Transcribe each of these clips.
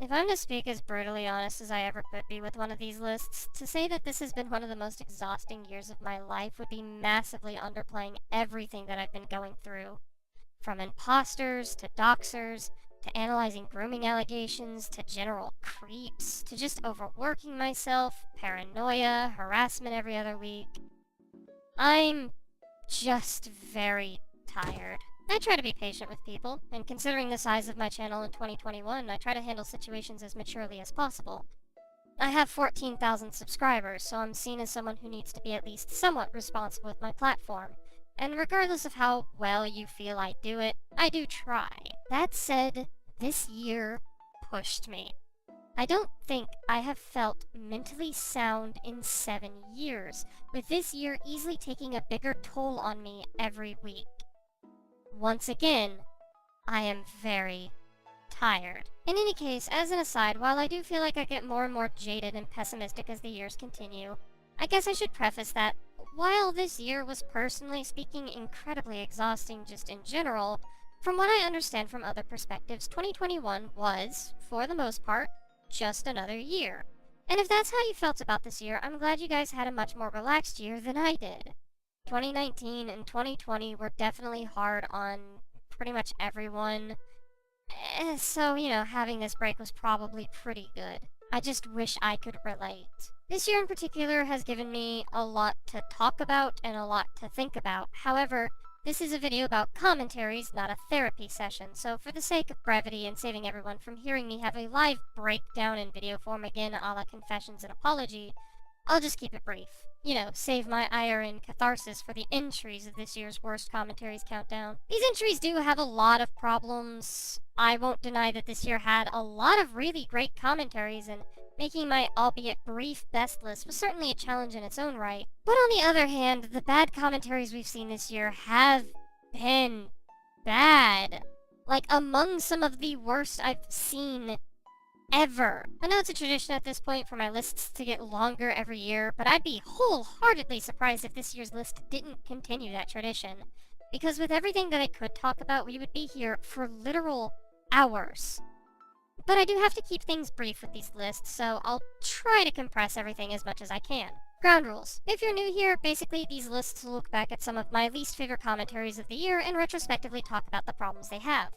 If I'm to speak as brutally honest as I ever could be with one of these lists, to say that this has been one of the most exhausting years of my life would be massively underplaying everything that I've been going through. From imposters, to doxers, to analyzing grooming allegations, to general creeps, to just overworking myself, paranoia, harassment every other week. I'm just very tired. I try to be patient with people, and considering the size of my channel in 2021, I try to handle situations as maturely as possible. I have 14,000 subscribers, so I'm seen as someone who needs to be at least somewhat responsible with my platform. And regardless of how well you feel I do it, I do try. That said, this year pushed me. I don't think I have felt mentally sound in 7 years, with this year easily taking a bigger toll on me every week. Once again, I am very tired. In any case, as an aside, while I do feel like I get more and more jaded and pessimistic as the years continue, I guess I should preface that while this year was personally speaking incredibly exhausting just in general, from what I understand from other perspectives, 2021 was, for the most part, just another year. And if that's how you felt about this year, I'm glad you guys had a much more relaxed year than I did. 2019 and 2020 were definitely hard on pretty much everyone. So, having this break was probably pretty good. I just wish I could relate. This year in particular has given me a lot to talk about and a lot to think about. However, this is a video about commentaries, not a therapy session, so for the sake of brevity and saving everyone from hearing me have a live breakdown in video form again a la confessions and apology, I'll just keep it brief. Save my ire and catharsis for the entries of this year's Worst Commentaries countdown. These entries do have a lot of problems. I won't deny that this year had a lot of really great commentaries, and making my albeit brief best list was certainly a challenge in its own right. But on the other hand, the bad commentaries we've seen this year have been bad. Like, among some of the worst I've seen ever. I know it's a tradition at this point for my lists to get longer every year, but I'd be wholeheartedly surprised if this year's list didn't continue that tradition. Because with everything that I could talk about, we would be here for literal hours. But I do have to keep things brief with these lists, so I'll try to compress everything as much as I can. Ground rules. If you're new here, basically these lists look back at some of my least favorite commentaries of the year and retrospectively talk about the problems they have.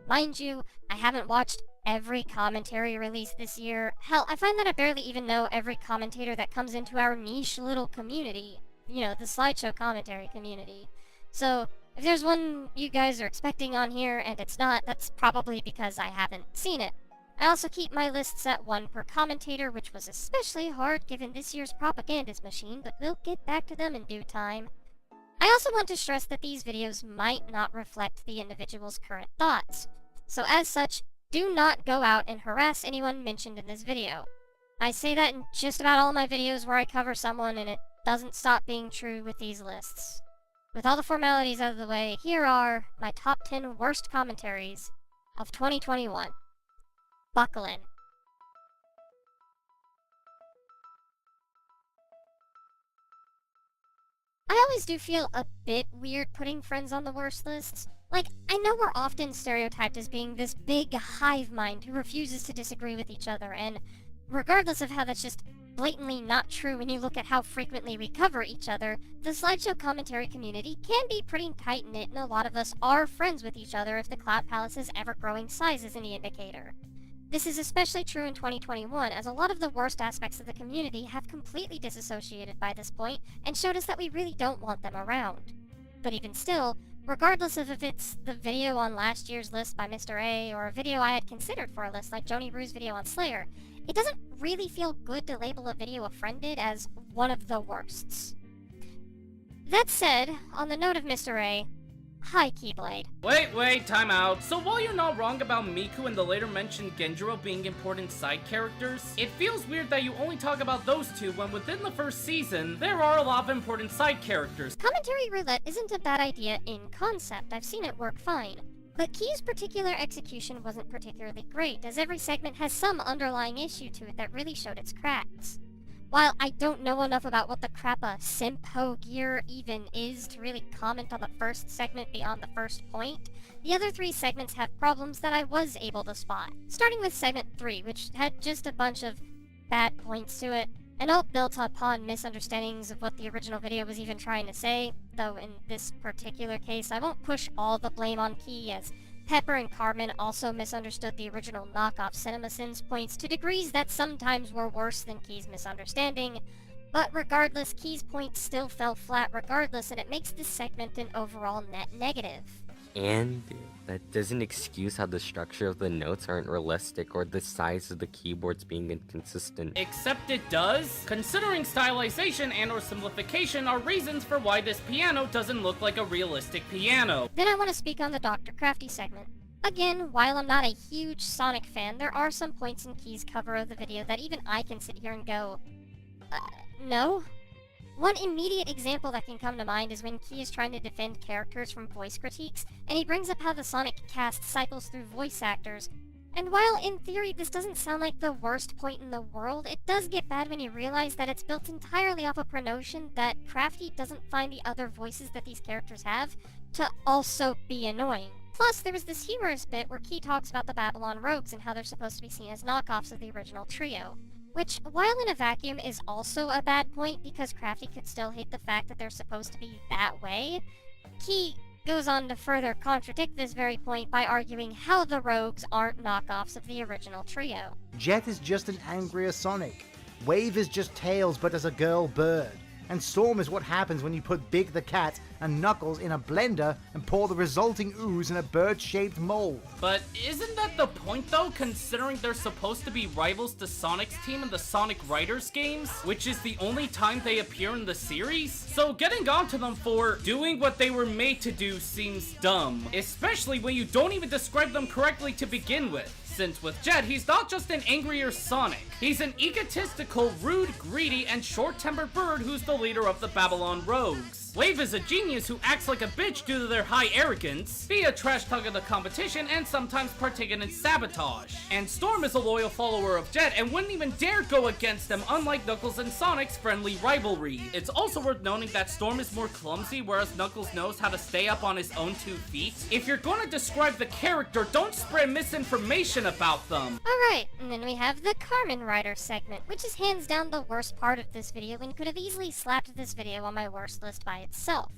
Mind you, I haven't watched every commentary released this year. Hell, I find that I barely even know every commentator that comes into our niche little community. The slideshow commentary community. So, if there's one you guys are expecting on here and it's not, that's probably because I haven't seen it. I also keep my lists at 1 per commentator, which was especially hard given this year's propagandist machine, but we'll get back to them in due time. I also want to stress that these videos might not reflect the individual's current thoughts. So as such, do not go out and harass anyone mentioned in this video. I say that in just about all my videos where I cover someone, and it doesn't stop being true with these lists. With all the formalities out of the way, here are my top 10 worst commentaries of 2021. Buckle in. I always do feel a bit weird putting friends on the worst lists. Like, I know we're often stereotyped as being this big hive mind who refuses to disagree with each other, and regardless of how that's just blatantly not true when you look at how frequently we cover each other, the slideshow commentary community can be pretty tight-knit, and a lot of us are friends with each other if the Cloud Palace's ever-growing size is any indicator. This is especially true in 2021, as a lot of the worst aspects of the community have completely disassociated by this point and showed us that we really don't want them around. But even still, regardless of if it's the video on last year's list by Mr. A or a video I had considered for a list like Joni Brew's video on Slayer, it doesn't really feel good to label a video a friend did as one of the worsts. That said, on the note of Mr. A, hi, Keyblade. Wait, time out. So while you're not wrong about Miku and the later mentioned Genjiro being important side characters, it feels weird that you only talk about those two when within the first season, there are a lot of important side characters. Commentary roulette isn't a bad idea in concept, I've seen it work fine. But Key's particular execution wasn't particularly great, as every segment has some underlying issue to it that really showed its cracks. While I don't know enough about what the crap a Simpo gear even is to really comment on the first segment beyond the first point, the other 3 segments have problems that I was able to spot. Starting with segment 3, which had just a bunch of bad points to it, and all built upon misunderstandings of what the original video was even trying to say, though in this particular case I won't push all the blame on Key, as Pepper and Carmen also misunderstood the original knockoff CinemaSins points to degrees that sometimes were worse than Key's misunderstanding, but regardless, Key's points still fell flat regardless, and it makes this segment an overall net negative. And that doesn't excuse how the structure of the notes aren't realistic or the size of the keyboards being inconsistent. Except it does. Considering stylization and or simplification are reasons for why this piano doesn't look like a realistic piano. Then I want to speak on the Dr. Crafty segment. Again, while I'm not a huge Sonic fan, there are some points in Key's cover of the video that even I can sit here and go, no? One immediate example that can come to mind is when Key is trying to defend characters from voice critiques, and he brings up how the Sonic cast cycles through voice actors. And while in theory this doesn't sound like the worst point in the world, it does get bad when you realize that it's built entirely off a pre-notion that Crafty doesn't find the other voices that these characters have to also be annoying. Plus, there was this humorous bit where Key talks about the Babylon Rogues and how they're supposed to be seen as knockoffs of the original trio. Which, while in a vacuum, is also a bad point because Crafty could still hate the fact that they're supposed to be that way, Key goes on to further contradict this very point by arguing how the Rogues aren't knockoffs of the original trio. Jet is just an angrier Sonic. Wave is just Tails but as a girl bird. And Storm is what happens when you put Big the Cat and Knuckles in a blender and pour the resulting ooze in a bird-shaped mold. But isn't that the point though, considering they're supposed to be rivals to Sonic's team in the Sonic Riders games, which is the only time they appear in the series? So getting onto them for doing what they were made to do seems dumb, especially when you don't even describe them correctly to begin with. Since with Jet, he's not just an angrier Sonic. He's an egotistical, rude, greedy, and short-tempered bird who's the leader of the Babylon Rogues. Wave is a genius who acts like a bitch due to their high arrogance, be a trash talk of the competition, and sometimes partake in sabotage. And Storm is a loyal follower of Jet and wouldn't even dare go against them, unlike Knuckles and Sonic's friendly rivalry. It's also worth noting that Storm is more clumsy, whereas Knuckles knows how to stay up on his own 2 feet. If you're gonna describe the character, don't spread misinformation about them. Alright, and then we have the Carmen Rider segment, which is hands down the worst part of this video and could have easily slapped this video on my worst list by itself.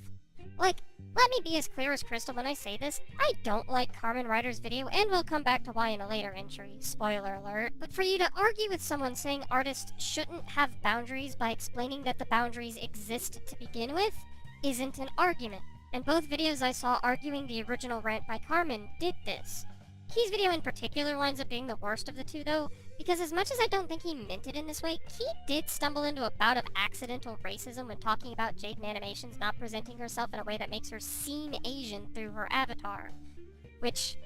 Like, let me be as clear as crystal when I say this, I don't like Carmen Rider's video, and we'll come back to why in a later entry, spoiler alert, but for you to argue with someone saying artists shouldn't have boundaries by explaining that the boundaries exist to begin with, isn't an argument, and both videos I saw arguing the original rant by Carmen did this. Key's video in particular winds up being the worst of the two though, because as much as I don't think he meant it in this way, Key did stumble into a bout of accidental racism when talking about Jaden Animations not presenting herself in a way that makes her seem Asian through her avatar. Which,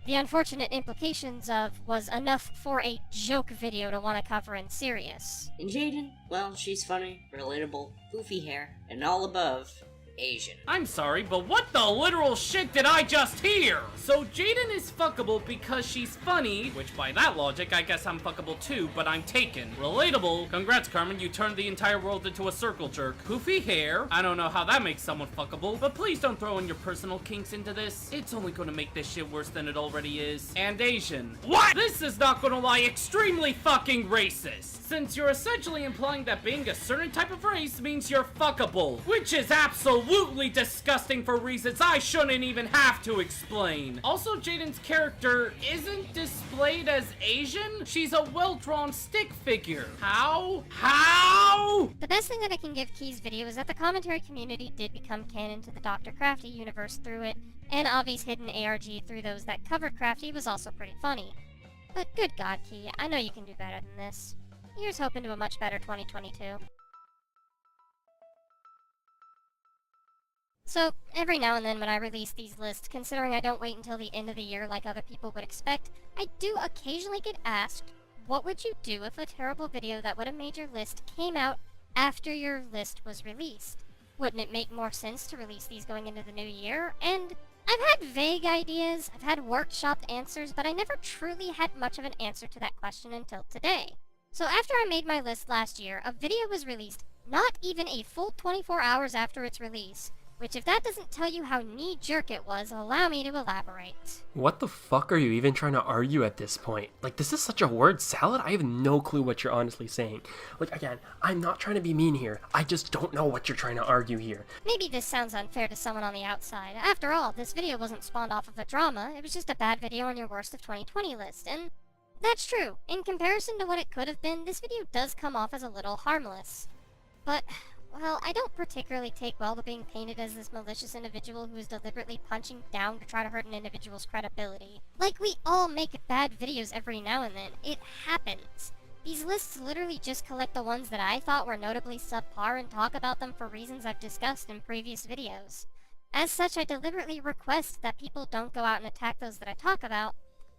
the unfortunate implications of was enough for a joke video to want to cover in serious. And Jaden, well, she's funny, relatable, goofy hair, and all above, Asian. I'm sorry, but what the literal shit did I just hear? So Jaden is fuckable because she's funny, which by that logic, I guess I'm fuckable too, but I'm taken. Relatable? Congrats, Carmen, you turned the entire world into a circle jerk. Poofy hair? I don't know how that makes someone fuckable, but please don't throw in your personal kinks into this. It's only gonna make this shit worse than it already is. And Asian. What? This is not gonna lie, extremely fucking racist. Since you're essentially implying that being a certain type of race means you're fuckable, which is absolutely disgusting for reasons I shouldn't even have to explain. Also, Jaden's character isn't displayed as Asian. She's a well-drawn stick figure. How? How? The best thing that I can give Key's video is that the commentary community did become canon to the Dr. Crafty universe through it, and Avi's hidden ARG through those that covered Crafty was also pretty funny. But good God, Key, I know you can do better than this. Here's hoping to a much better 2022. So, every now and then when I release these lists, considering I don't wait until the end of the year like other people would expect, I do occasionally get asked, what would you do if a terrible video that would have made your list came out after your list was released? Wouldn't it make more sense to release these going into the new year? And I've had vague ideas, I've had workshopped answers, but I never truly had much of an answer to that question until today. So after I made my list last year, a video was released not even a full 24 hours after its release, which if that doesn't tell you how knee-jerk it was, allow me to elaborate. What the fuck are you even trying to argue at this point? Like, this is such a word salad? I have no clue what you're honestly saying. Like, again, I'm not trying to be mean here. I just don't know what you're trying to argue here. Maybe this sounds unfair to someone on the outside. After all, this video wasn't spawned off of a drama, it was just a bad video on your worst of 2020 list, and that's true. In comparison to what it could have been, this video does come off as a little harmless. But, well, I don't particularly take well to being painted as this malicious individual who is deliberately punching down to try to hurt an individual's credibility. Like, we all make bad videos every now and then. It happens. These lists literally just collect the ones that I thought were notably subpar and talk about them for reasons I've discussed in previous videos. As such, I deliberately request that people don't go out and attack those that I talk about.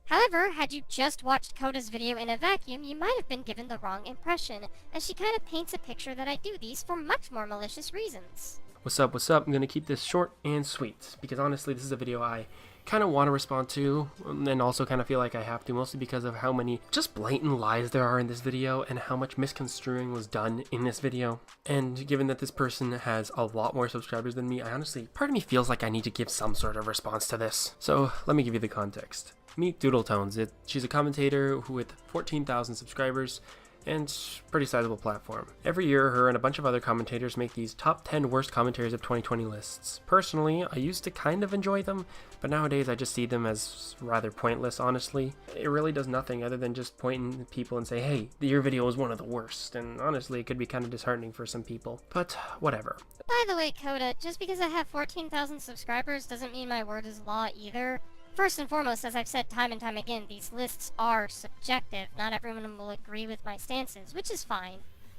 However, had you just watched Coda's video in a vacuum, you might have been given the wrong impression, as she kind of paints a picture that I do these for much more malicious reasons. What's up, what's up? I'm gonna keep this short and sweet, because honestly, this is a video I kind of want to respond to, and also kind of feel like I have to, mostly because of how many just blatant lies there are in this video, and how much misconstruing was done in this video. And given that this person has a lot more subscribers than me, I honestly, part of me feels like I need to give some sort of response to this. So, let me give you the context. Meet Doodletones. She's a commentator with 14,000 subscribers and pretty sizable platform. Every year, her and a bunch of other commentators make these top 10 worst commentaries of 2020 lists. Personally, I used to kind of enjoy them, but nowadays I just see them as rather pointless, honestly. It really does nothing other than just pointing at people and say, hey, your video was one of the worst, and honestly, it could be kind of disheartening for some people. But, whatever. By the way, Coda, just because I have 14,000 subscribers doesn't mean my word is law either. First and foremost, as I've said time and time again, these lists are subjective. Not everyone will agree with my stances, which is fine.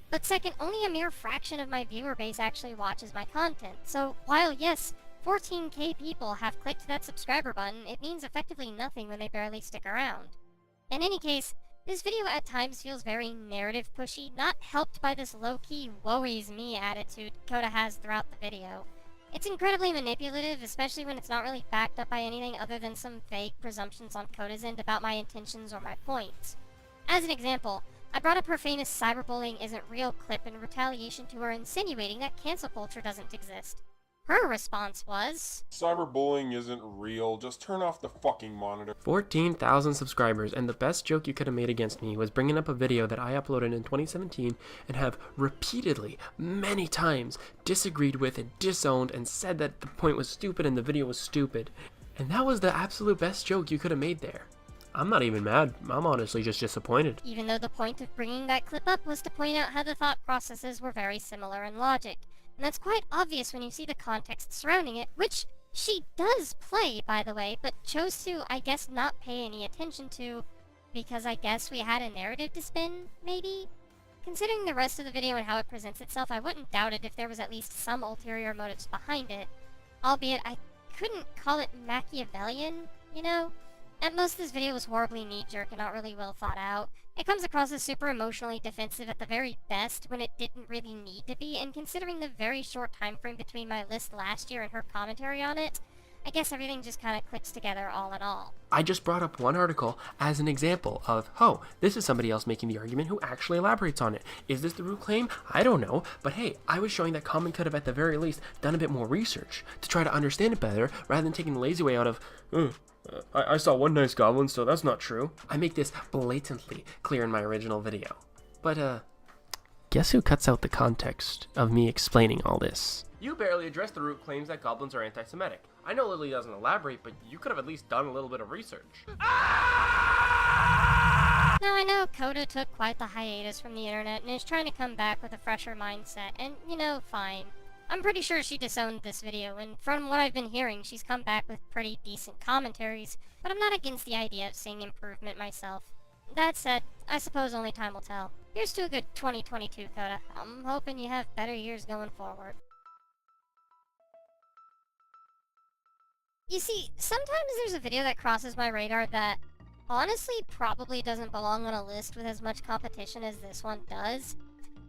But second, only a mere fraction of my viewer base actually watches my content. So while yes, 14k people have clicked that subscriber button, it means effectively nothing when they barely stick around. In any case, this video at times feels very narrative pushy, not helped by this low-key woe is me attitude Coda has throughout the video. It's incredibly manipulative, especially when it's not really backed up by anything other than some vague presumptions on Coda's end about my intentions or my points. As an example, I brought up her famous cyberbullying isn't real clip in retaliation to her insinuating that cancel culture doesn't exist. Her response was, cyberbullying isn't real, just turn off the fucking monitor. 14,000 subscribers, and the best joke you could have made against me was bringing up a video that I uploaded in 2017 and have repeatedly, many times, disagreed with and disowned and said that the point was stupid and the video was stupid. And that was the absolute best joke you could have made there. I'm not even mad, I'm honestly just disappointed. even though the point of bringing that clip up was to point out how the thought processes were very similar in logic. And that's quite obvious when you see the context surrounding it, which she does play, by the way, but chose to, I guess, not pay any attention to, because I guess we had a narrative to spin, maybe? Considering the rest of the video and how it presents itself, I wouldn't doubt it if there was at least some ulterior motives behind it. Albeit, I couldn't call it Machiavellian, you know? At most, this video was horribly knee-jerk and not really well thought out. It comes across as super emotionally defensive at the very best when it didn't really need to be, and considering the very short time frame between my list last year and her commentary on it, I guess everything just kind of clicks together all in all. I just brought up one article as an example of, oh, this is somebody else making the argument who actually elaborates on it. Is this the root claim? I don't know, but hey, I was showing that Common could have at the very least done a bit more research to try to understand it better, rather than taking the lazy way out of, I saw one nice goblin, so that's not true. I make this blatantly clear in my original video. But, guess who cuts out the context of me explaining all this? You barely addressed the root claims that goblins are anti-Semitic. I know Lily doesn't elaborate, but you could have at least done a little bit of research. Now I know Coda took quite the hiatus from the internet and is trying to come back with a fresher mindset, and, you know, fine. I'm pretty sure she disowned this video, and from what I've been hearing, she's come back with pretty decent commentaries, but I'm not against the idea of seeing improvement myself. That said, I suppose only time will tell. Here's to a good 2022, Coda. I'm hoping you have better years going forward. You see, sometimes there's a video that crosses my radar that honestly probably doesn't belong on a list with as much competition as this one does,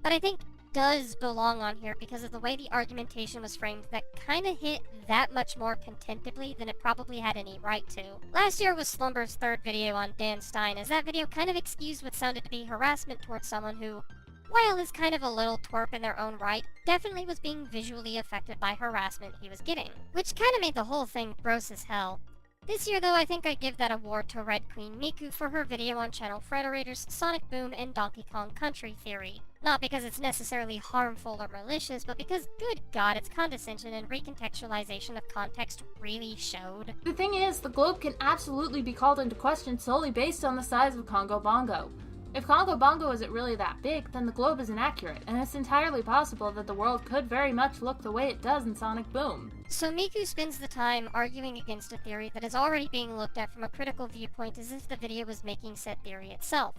but I think does belong on here because of the way the argumentation was framed that kinda hit that much more contemptibly than it probably had any right to. Last year was Slumber's third video on Dan Stein, as that video kind of excused what sounded to be harassment towards someone who, while is kind of a little twerp in their own right, definitely was being visually affected by harassment he was getting, which kinda made the whole thing gross as hell. This year though, I think I'd give that award to Red Queen Miku for her video on Channel Frederator's Sonic Boom and Donkey Kong Country theory. Not because it's necessarily harmful or malicious, but because, good god, its condescension and recontextualization of context really showed. The thing is, the globe can absolutely be called into question solely based on the size of Congo Bongo. If Congo Bongo isn't really that big, then the globe is inaccurate, and it's entirely possible that the world could very much look the way it does in Sonic Boom. So Miku spends the time arguing against a theory that is already being looked at from a critical viewpoint as if the video was making said theory itself.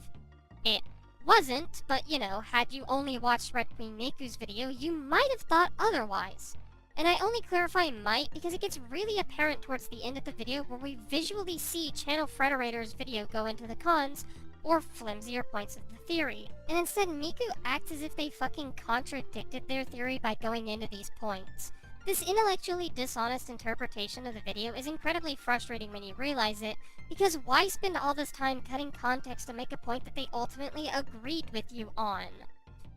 It wasn't, but you know, had you only watched Red Queen Miku's video, you might have thought otherwise. And I only clarify might because it gets really apparent towards the end of the video where we visually see Channel Frederator's video go into the cons, or flimsier points of the theory. And instead, Miku acts as if they fucking contradicted their theory by going into these points. This intellectually dishonest interpretation of the video is incredibly frustrating when you realize it, because why spend all this time cutting context to make a point that they ultimately agreed with you on?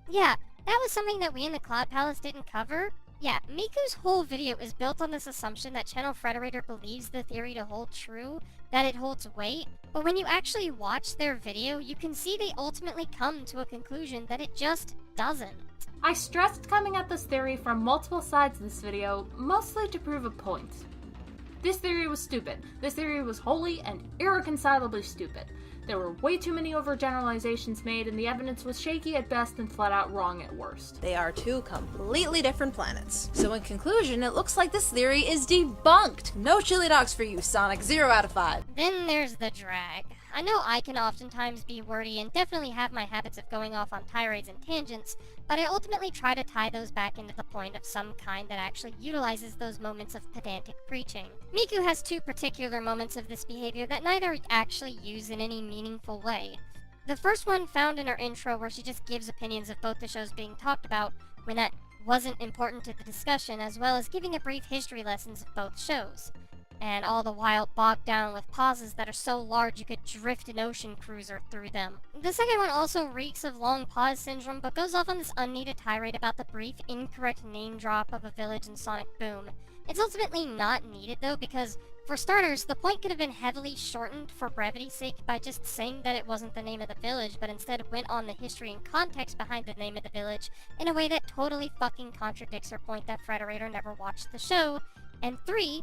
Yeah, that was something that we in the Cloud Palace didn't cover. Yeah, Miku's whole video is built on this assumption that Channel Frederator believes the theory to hold true, that it holds weight, but when you actually watch their video, you can see they ultimately come to a conclusion that it just doesn't. I stressed coming at this theory from multiple sides of this video, mostly to prove a point. This theory was stupid. This theory was wholly and irreconcilably stupid. There were way too many overgeneralizations made, and the evidence was shaky at best and flat out wrong at worst. They are two completely different planets. So in conclusion, it looks like this theory is debunked. No chili dogs for you, Sonic. 0 out of 5. Then there's the drag. I know I can oftentimes be wordy and definitely have my habits of going off on tirades and tangents, but I ultimately try to tie those back into the point of some kind that actually utilizes those moments of pedantic preaching. Miku has two particular moments of this behavior that neither actually use in any meaningful way. The first one found in her intro where she just gives opinions of both the shows being talked about when that wasn't important to the discussion, as well as giving a brief history lessons of both shows. And all the while bogged down with pauses that are so large you could drift an ocean cruiser through them. The second one also reeks of long pause syndrome, but goes off on this unneeded tirade about the brief, incorrect name drop of a village in Sonic Boom. It's ultimately not needed though, because, for starters, the point could have been heavily shortened for brevity's sake by just saying that it wasn't the name of the village, but instead went on the history and context behind the name of the village in a way that totally fucking contradicts her point that Frederator never watched the show. And 3,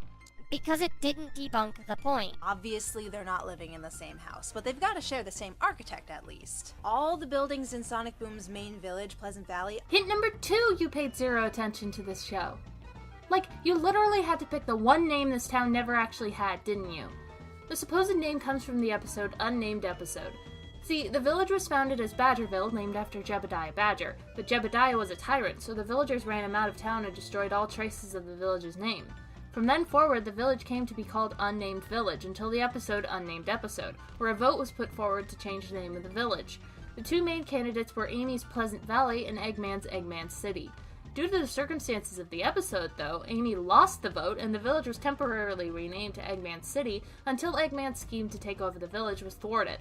because it didn't debunk the point. Obviously, they're not living in the same house, but they've got to share the same architect at least. All the buildings in Sonic Boom's main village, Pleasant Valley. Hint number 2, you paid 0 attention to this show. Like, you literally had to pick the one name this town never actually had, didn't you? The supposed name comes from the episode Unnamed Episode. See, the village was founded as Badgerville, named after Jebediah Badger, but Jebediah was a tyrant, so the villagers ran him out of town and destroyed all traces of the village's name. From then forward, the village came to be called Unnamed Village until the episode Unnamed Episode, where a vote was put forward to change the name of the village. The two main candidates were Amy's Pleasant Valley and Eggman's Eggman City. Due to the circumstances of the episode, though, Amy lost the vote and the village was temporarily renamed to Eggman City until Eggman's scheme to take over the village was thwarted.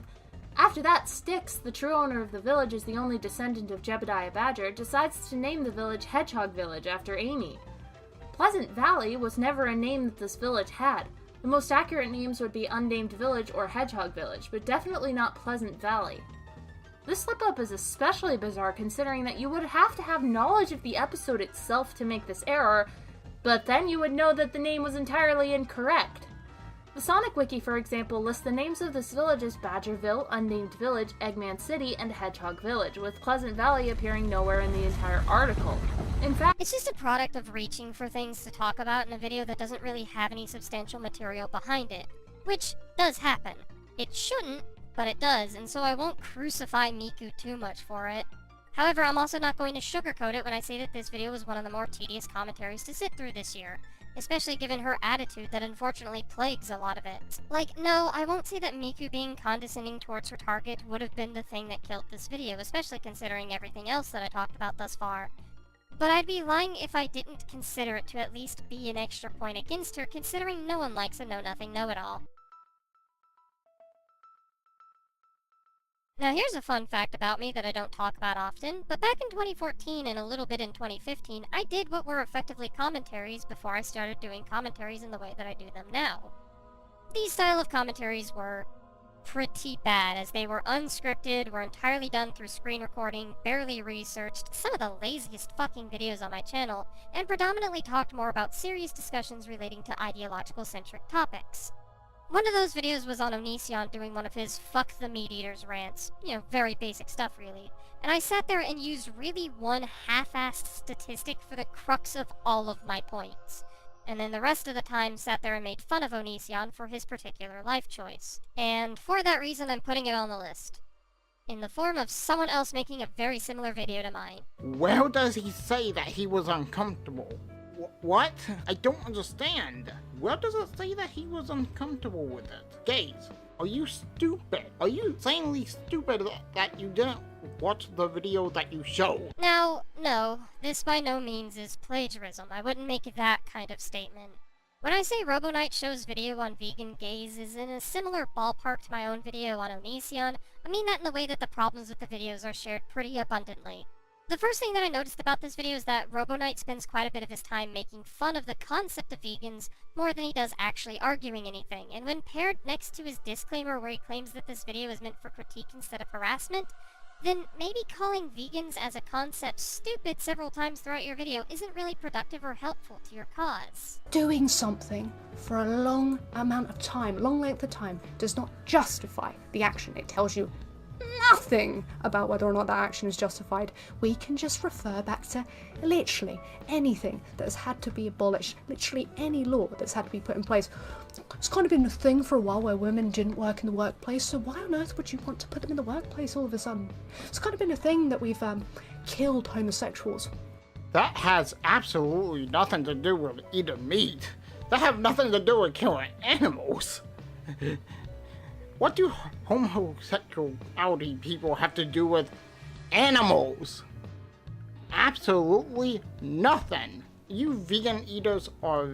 After that, Styx, the true owner of the village as the only descendant of Jebediah Badger, decides to name the village Hedgehog Village after Amy. Pleasant Valley was never a name that this village had. The most accurate names would be Unnamed Village or Hedgehog Village, but definitely not Pleasant Valley. This slip-up is especially bizarre considering that you would have to have knowledge of the episode itself to make this error, but then you would know that the name was entirely incorrect. The Sonic Wiki, for example, lists the names of this village as Badgerville, Unnamed Village, Eggman City, and Hedgehog Village, with Pleasant Valley appearing nowhere in the entire article. In fact, It's just a product of reaching for things to talk about in a video that doesn't really have any substantial material behind it. Which does happen. It shouldn't, but it does, and so I won't crucify Miku too much for it. However, I'm also not going to sugarcoat it when I say that this video was one of the more tedious commentaries to sit through this year. especially given her attitude that unfortunately plagues a lot of it. Like, no, I won't say that Miku being condescending towards her target would have been the thing that killed this video, especially considering everything else that I talked about thus far. But I'd be lying if I didn't consider it to at least be an extra point against her, considering no one likes a know-nothing know-it-all. Now here's a fun fact about me that I don't talk about often, but back in 2014 and a little bit in 2015, I did what were effectively commentaries before I started doing commentaries in the way that I do them now. These style of commentaries were pretty bad, as they were unscripted, were entirely done through screen recording, barely researched, some of the laziest fucking videos on my channel, and predominantly talked more about serious discussions relating to ideological-centric topics. One of those videos was on Onision doing one of his fuck the meat eaters rants. You know, very basic stuff really. And I sat there and used really one half-assed statistic for the crux of all of my points. And then the rest of the time sat there and made fun of Onision for his particular life choice. And for that reason I'm putting it on the list. In the form of someone else making a very similar video to mine. Where does he say that he was uncomfortable? What? I don't understand. Where does it say that he was uncomfortable with it? Gaze, are you stupid? Are you insanely stupid that you didn't watch the video that you showed? Now, no, this by no means is plagiarism. I wouldn't make that kind of statement. When I say RoboKnight Show's video on vegan gays is in a similar ballpark to my own video on Onision, I mean that in the way that the problems with the videos are shared pretty abundantly. The first thing that I noticed about this video is that RoboKnight spends quite a bit of his time making fun of the concept of vegans more than he does actually arguing anything, and when paired next to his disclaimer where he claims that this video is meant for critique instead of harassment, then maybe calling vegans as a concept stupid several times throughout your video isn't really productive or helpful to your cause. Doing something for a long amount of time, long length of time, does not justify the action. It tells you nothing about whether or not that action is justified. We can just refer back to literally anything that has had to be abolished, literally any law that's had to be put in place. It's kind of been a thing for a while where women didn't work in the workplace, so why on earth would you want to put them in the workplace all of a sudden? It's kind of been a thing that we've killed homosexuals. That has absolutely nothing to do with eating meat. That have nothing to do with killing animals. What do homosexuality people have to do with animals? Absolutely nothing. You vegan eaters are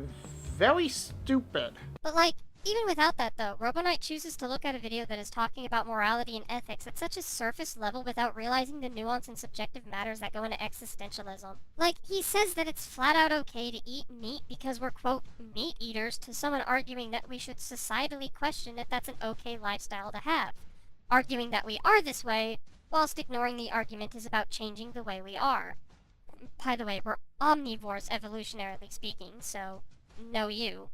very stupid. But like, even without that though, RoboKnight chooses to look at a video that is talking about morality and ethics at such a surface level without realizing the nuance and subjective matters that go into existentialism. Like, he says that it's flat out okay to eat meat because we're, quote, meat eaters, to someone arguing that we should societally question if that's an okay lifestyle to have. Arguing that we are this way, whilst ignoring the argument is about changing the way we are. By the way, we're omnivores evolutionarily speaking, so no you.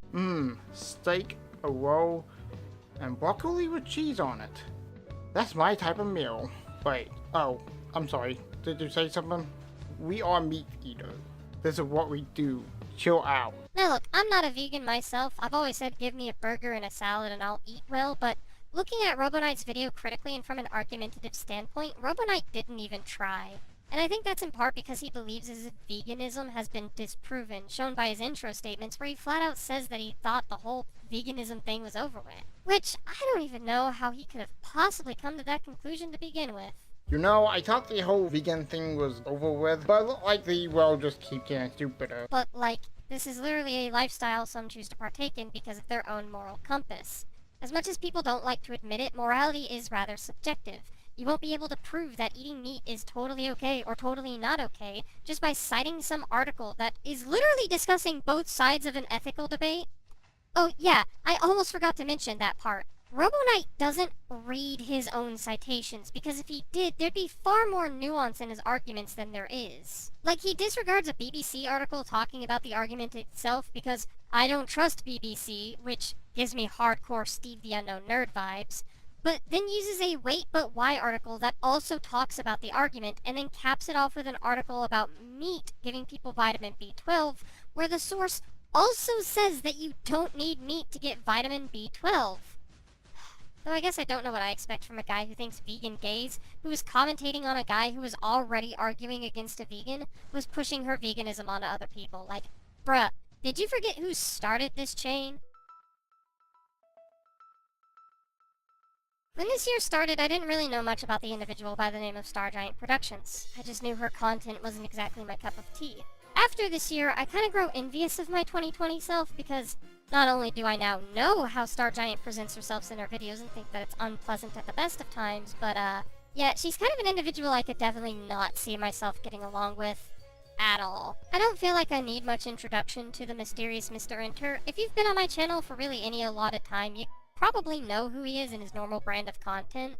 Steak, a roll, and broccoli with cheese on it. That's my type of meal. Wait, oh, I'm sorry. Did you say something? We are meat eaters. This is what we do. Chill out. Now look, I'm not a vegan myself. I've always said give me a burger and a salad and I'll eat well, but looking at RoboKnight's video critically and from an argumentative standpoint, RoboKnight didn't even try. And I think that's in part because he believes as if veganism has been disproven, shown by his intro statements where he flat out says that he thought the whole veganism thing was over with. Which, I don't even know how he could have possibly come to that conclusion to begin with. You know, I thought the whole vegan thing was over with, but it looked like the world just keeps getting stupider. But like, this is literally a lifestyle some choose to partake in because of their own moral compass. As much as people don't like to admit it, morality is rather subjective. You won't be able to prove that eating meat is totally okay or totally not okay just by citing some article that is literally discussing both sides of an ethical debate. Oh yeah, I almost forgot to mention that part. RoboKnight doesn't read his own citations, because if he did, there'd be far more nuance in his arguments than there is. Like, he disregards a BBC article talking about the argument itself because I don't trust BBC, which gives me hardcore Steve the Unknown Nerd vibes, but then uses a Wait But Why article that also talks about the argument, and then caps it off with an article about meat giving people vitamin B12, where the source also says that you don't need meat to get vitamin B12. Though I guess I don't know what I expect from a guy who thinks vegan gays, who is commentating on a guy who was already arguing against a vegan, was pushing her veganism onto other people. Like, bruh, Did you forget who started this chain? When this year started, I didn't really know much about the individual by the name of Stargiant Productions. I just knew her content wasn't exactly my cup of tea. After this year, I kinda grow envious of my 2020 self because not only do I now know how Stargiant presents herself in her videos and think that it's unpleasant at the best of times, but yeah, she's kind of an individual I could definitely not see myself getting along with at all. I don't feel like I need much introduction to the mysterious Mr. Enter. If you've been on my channel for really any allotted time, you probably know who he is in his normal brand of content.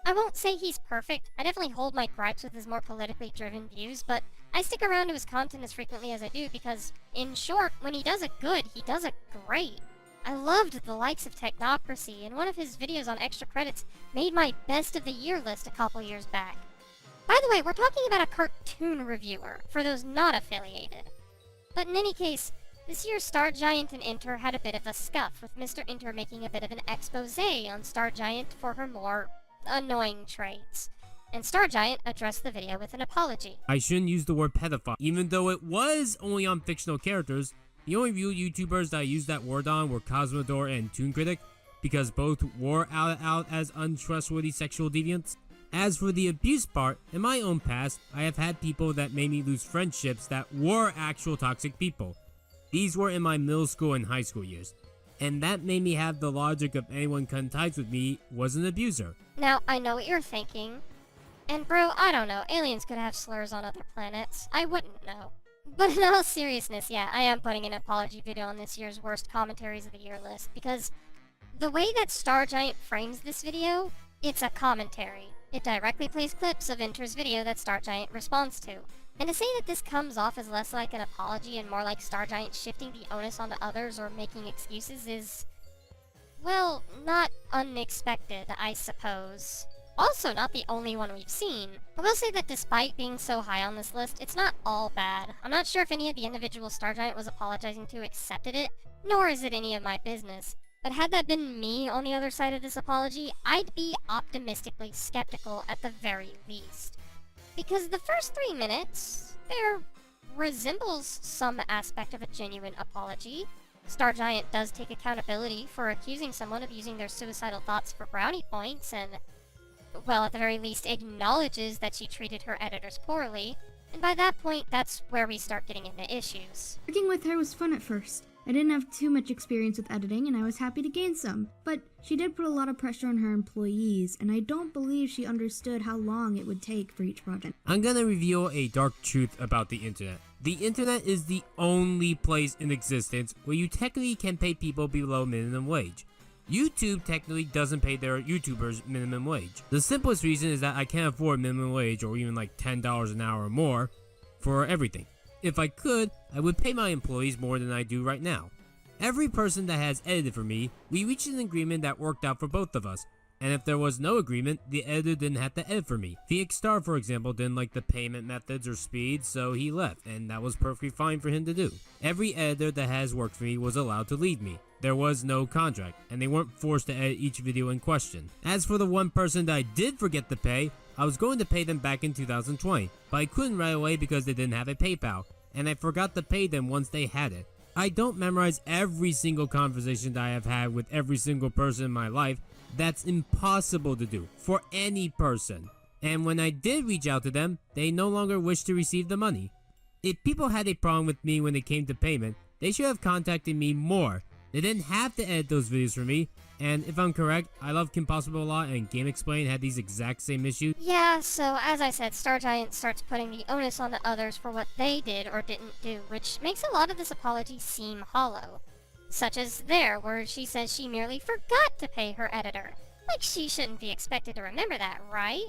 I won't say he's perfect. I definitely hold my gripes with his more politically driven views, but I stick around to his content as frequently as I do because, in short, when he does it good, he does it great. I loved the likes of Technocracy, and one of his videos on extra credits made my best of the year list a couple years back. By the way, we're talking about a cartoon reviewer, for those not affiliated. But in any case, this year's Stargiant and Enter had a bit of a scuff, with Mr. Enter making a bit of an exposé on Stargiant for her more annoying traits. And Stargiant addressed the video with an apology. I shouldn't use the word pedophile, even though it was only on fictional characters. The only real YouTubers that I used that word on were Cosmodor and Toon Critic, because both were out as untrustworthy sexual deviants. As for the abuse part, in my own past, I have had people that made me lose friendships that were actual toxic people. These were in my middle school and high school years, and that made me have the logic of anyone cutting ties with me was an abuser. Now, I know what you're thinking, and bro, I don't know, aliens could have slurs on other planets. I wouldn't know. But in all seriousness, yeah, I am putting an apology video on this year's worst commentaries of the year list, because the way that Stargiant frames this video, it's a commentary. It directly plays clips of Enter's video that Stargiant responds to. And to say that this comes off as less like an apology and more like Stargiant shifting the onus onto others or making excuses is, well, not unexpected, I suppose. Also, not the only one we've seen. I will say that despite being so high on this list, it's not all bad. I'm not sure if any of the individual Stargiant was apologizing to accepted it, nor is it any of my business. But had that been me on the other side of this apology, I'd be optimistically skeptical at the very least. Because the first 3 minutes, there resembles some aspect of a genuine apology. Stargiant does take accountability for accusing someone of using their suicidal thoughts for brownie points and, well, at the very least acknowledges that she treated her editors poorly, and by that point, that's where we start getting into issues. Working with her was fun at first. I didn't have too much experience with editing, and I was happy to gain some. But she did put a lot of pressure on her employees, and I don't believe she understood how long it would take for each project. I'm gonna reveal a dark truth about the internet. The internet is the only place in existence where you technically can pay people below minimum wage. YouTube technically doesn't pay their YouTubers minimum wage. The simplest reason is that I can't afford minimum wage or even like $10 an hour or more for everything. If I could, I would pay my employees more than I do right now. Every person that has edited for me, we reached an agreement that worked out for both of us. And if there was no agreement, the editor didn't have to edit for me. Phoenix Star, for example, didn't like the payment methods or speed, so he left, and that was perfectly fine for him to do. Every editor that has worked for me was allowed to leave me. There was no contract, and they weren't forced to edit each video in question. As for the one person that I did forget to pay, I was going to pay them back in 2020, but I couldn't right away because they didn't have a PayPal, and I forgot to pay them once they had it. I don't memorize every single conversation that I have had with every single person in my life. That's impossible to do, for any person. And when I did reach out to them, they no longer wished to receive the money. If people had a problem with me when it came to payment, they should have contacted me more. They didn't have to edit those videos for me, and if I'm correct, I Love Kim Possible a lot and Game Explain had these exact same issues. Yeah, so as I said, Stargiant starts putting the onus on the others for what they did or didn't do, which makes a lot of this apology seem hollow. Such as there, where she says she merely forgot to pay her editor. Like she shouldn't be expected to remember that, right?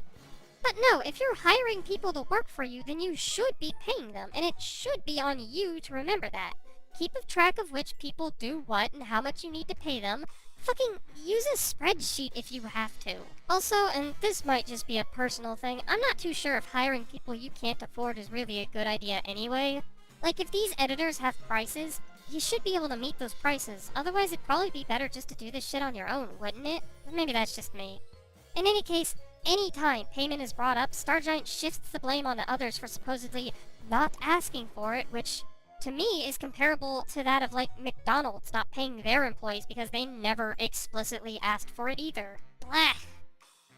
But no, if you're hiring people to work for you, then you should be paying them, and it should be on you to remember that. Keep a track of which people do what and how much you need to pay them. Fucking use a spreadsheet if you have to. Also, and this might just be a personal thing, I'm not too sure if hiring people you can't afford is really a good idea anyway. Like, if these editors have prices, you should be able to meet those prices. Otherwise, it'd probably be better just to do this shit on your own, wouldn't it? Maybe that's just me. In any case, anytime payment is brought up, Stargiant shifts the blame onto others for supposedly not asking for it, which, to me is comparable to that of like McDonald's not paying their employees because they never explicitly asked for it either. Blah.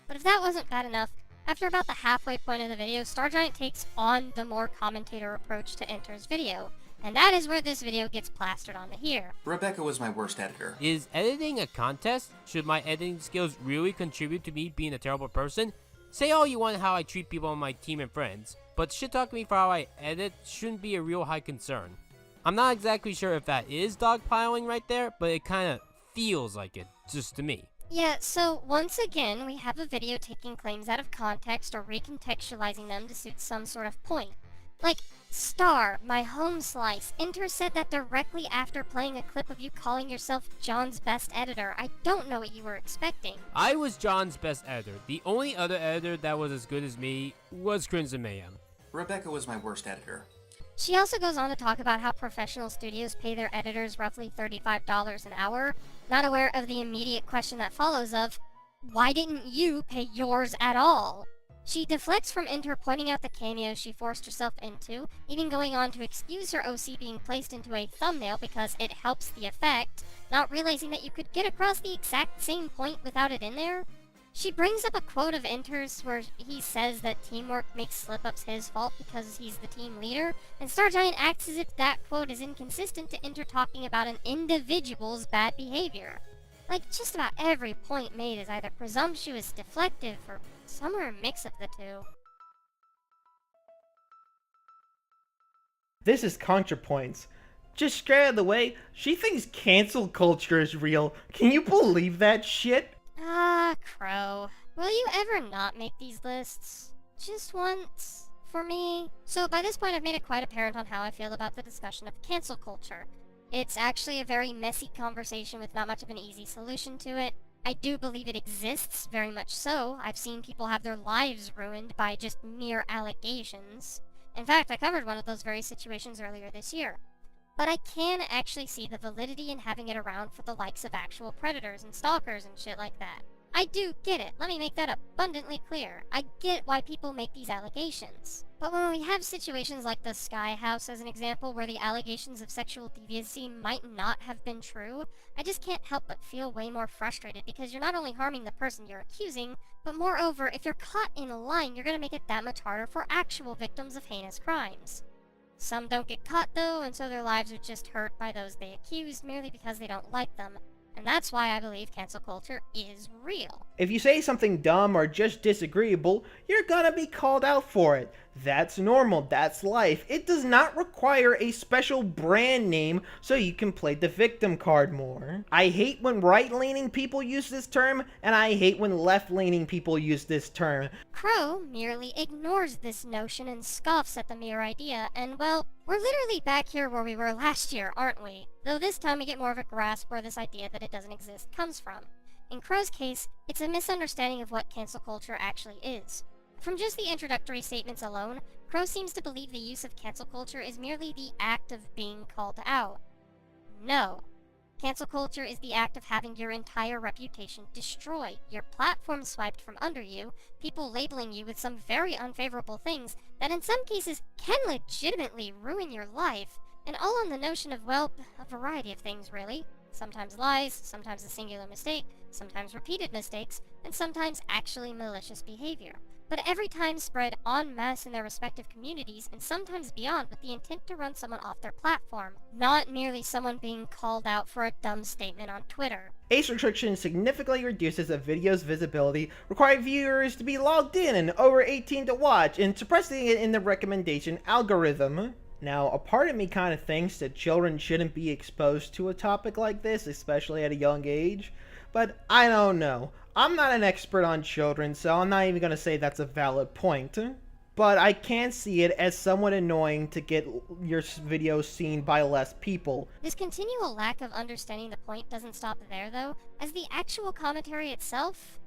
But if that wasn't bad enough, after about the halfway point of the video, Stargiant takes on the more commentator approach to Enter's video, and that is where this video gets plastered onto here. Rebecca was my worst editor. Is editing a contest? Should my editing skills really contribute to me being a terrible person? Say all you want how I treat people on my team and friends, but shit talking me for how I edit shouldn't be a real high concern. I'm not exactly sure if that is dogpiling right there, but it kinda feels like it, just to me. Yeah, so once again, we have a video taking claims out of context or recontextualizing them to suit some sort of point. Like, Star, my home slice, Enter said that directly after playing a clip of you calling yourself John's best editor. I don't know what you were expecting. I was John's best editor. The only other editor that was as good as me was Crimson Mayhem. Rebecca was my worst editor. She also goes on to talk about how professional studios pay their editors roughly $35 an hour, not aware of the immediate question that follows of, why didn't you pay yours at all? She deflects from Enter pointing out the cameos she forced herself into, even going on to excuse her OC being placed into a thumbnail because it helps the effect, not realizing that you could get across the exact same point without it in there. She brings up a quote of Enter's where he says that teamwork makes slip-ups his fault because he's the team leader, and Stargiant acts as if that quote is inconsistent to Enter talking about an individual's bad behavior. Like, just about every point made is either presumptuous, deflective, or somewhere a mix of the two. This is ContraPoints. Just straight out of the way, she thinks cancel culture is real. Can you believe that shit? Ah, Crow. Will you ever not make these lists? Just once? For me? So by this point I've made it quite apparent on how I feel about the discussion of cancel culture. It's actually a very messy conversation with not much of an easy solution to it. I do believe it exists, very much so. I've seen people have their lives ruined by just mere allegations. In fact, I covered one of those very situations earlier this year. But I can actually see the validity in having it around for the likes of actual predators and stalkers and shit like that. I do get it. Let me make that abundantly clear. I get why people make these allegations. But when we have situations like the Sky House as an example where the allegations of sexual deviancy might not have been true, I just can't help but feel way more frustrated because you're not only harming the person you're accusing, but moreover, if you're caught in a line, you're gonna make it that much harder for actual victims of heinous crimes. Some don't get caught though, and so their lives are just hurt by those they accused merely because they don't like them. And that's why I believe cancel culture is real. If you say something dumb or just disagreeable, you're gonna be called out for it. That's normal, that's life. It does not require a special brand name so you can play the victim card more. I hate when right-leaning people use this term, and I hate when left-leaning people use this term. Crow merely ignores this notion and scoffs at the mere idea, and well, we're literally back here where we were last year, aren't we? Though this time we get more of a grasp where this idea that it doesn't exist comes from. In Crow's case, it's a misunderstanding of what cancel culture actually is. From just the introductory statements alone, Crow seems to believe the use of cancel culture is merely the act of being called out. No. Cancel culture is the act of having your entire reputation destroyed, your platform swiped from under you, people labeling you with some very unfavorable things that in some cases can legitimately ruin your life, and all on the notion of, well, a variety of things really. Sometimes lies, sometimes a singular mistake, sometimes repeated mistakes, and sometimes actually malicious behavior. But every time spread en masse in their respective communities, and sometimes beyond, with the intent to run someone off their platform, not merely someone being called out for a dumb statement on Twitter. Age restriction significantly reduces a video's visibility, requiring viewers to be logged in and over 18 to watch, and suppressing it in the recommendation algorithm. Now, a part of me kind of thinks that children shouldn't be exposed to a topic like this, especially at a young age, but I don't know. I'm not an expert on children, so I'm not even going to say that's a valid point. But I can see it as somewhat annoying to get your videos seen by less people. This continual lack of understanding the point doesn't stop there, though, as the actual commentary itself...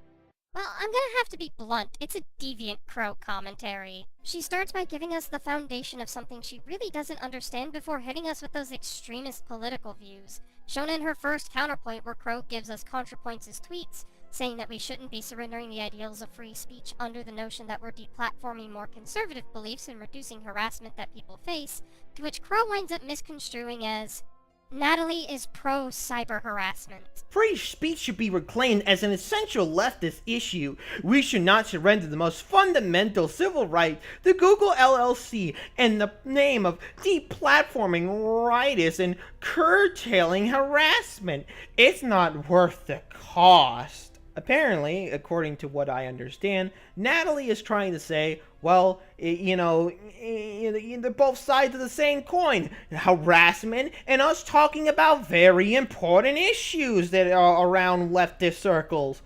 Well, I'm gonna have to be blunt. It's a deviant Crow commentary. She starts by giving us the foundation of something she really doesn't understand before hitting us with those extremist political views. Shown in her first counterpoint where Crow gives us ContraPoints' tweets, saying that we shouldn't be surrendering the ideals of free speech under the notion that we're deplatforming more conservative beliefs and reducing harassment that people face, to which Crow winds up misconstruing as, Natalie is pro-cyber harassment. Free speech should be reclaimed as an essential leftist issue. We should not surrender the most fundamental civil right to Google LLC in the name of deplatforming rights and curtailing harassment. It's not worth the cost. Apparently, according to what I understand, Natalie is trying to say, well, they're both sides of the same coin. Harassment and us talking about very important issues that are around leftist circles,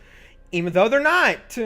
even though they're not.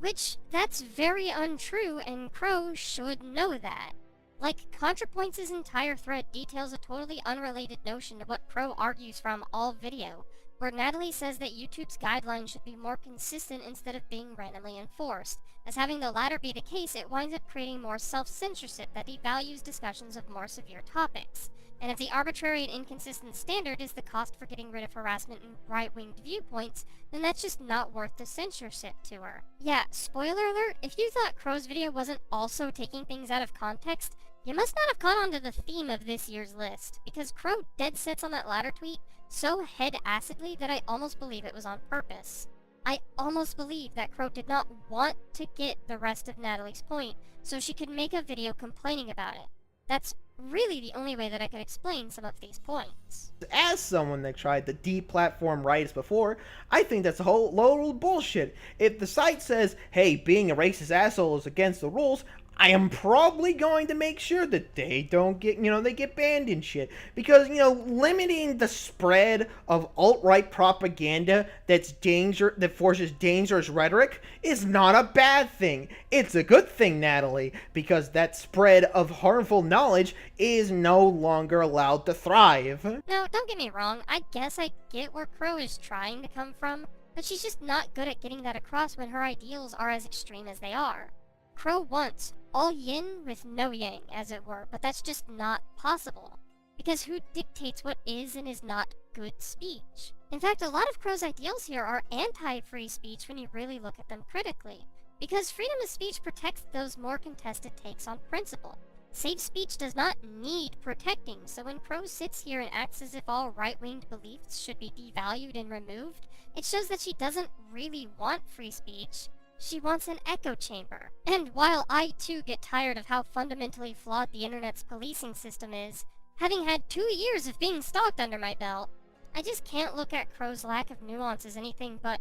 Which, that's very untrue, and Crow should know that. Like, ContraPoints' entire thread details a totally unrelated notion to what Crow argues from all video, where Natalie says that YouTube's guidelines should be more consistent instead of being randomly enforced. As having the latter be the case, it winds up creating more self-censorship that devalues discussions of more severe topics. And if the arbitrary and inconsistent standard is the cost for getting rid of harassment and right-winged viewpoints, then that's just not worth the censorship to her. Yeah, spoiler alert, if you thought Crow's video wasn't also taking things out of context, you must not have caught on to the theme of this year's list, because Crow dead sets on that latter tweet so head-acidly that I almost believe it was on purpose. I almost believe that Crow did not want to get the rest of Natalie's point, so she could make a video complaining about it. That's really the only way that I could explain some of these points. As someone that tried to deplatform rights before, I think that's a whole load of bullshit. If the site says, hey, being a racist asshole is against the rules, I am probably going to make sure that they don't get, they get banned and shit. Because, limiting the spread of alt-right propaganda that forces dangerous rhetoric is not a bad thing. It's a good thing, Natalie, because that spread of harmful knowledge is no longer allowed to thrive. Now, don't get me wrong, I guess I get where Crow is trying to come from, but she's just not good at getting that across when her ideals are as extreme as they are. Crow wants all yin with no yang, as it were, but that's just not possible. Because who dictates what is and is not good speech? In fact, a lot of Crow's ideals here are anti-free speech when you really look at them critically. Because freedom of speech protects those more contested takes on principle. Safe speech does not need protecting, so when Crow sits here and acts as if all right-winged beliefs should be devalued and removed, it shows that she doesn't really want free speech. She wants an echo chamber. And while I too get tired of how fundamentally flawed the internet's policing system is, having had 2 years of being stalked under my belt, I just can't look at Crow's lack of nuance as anything but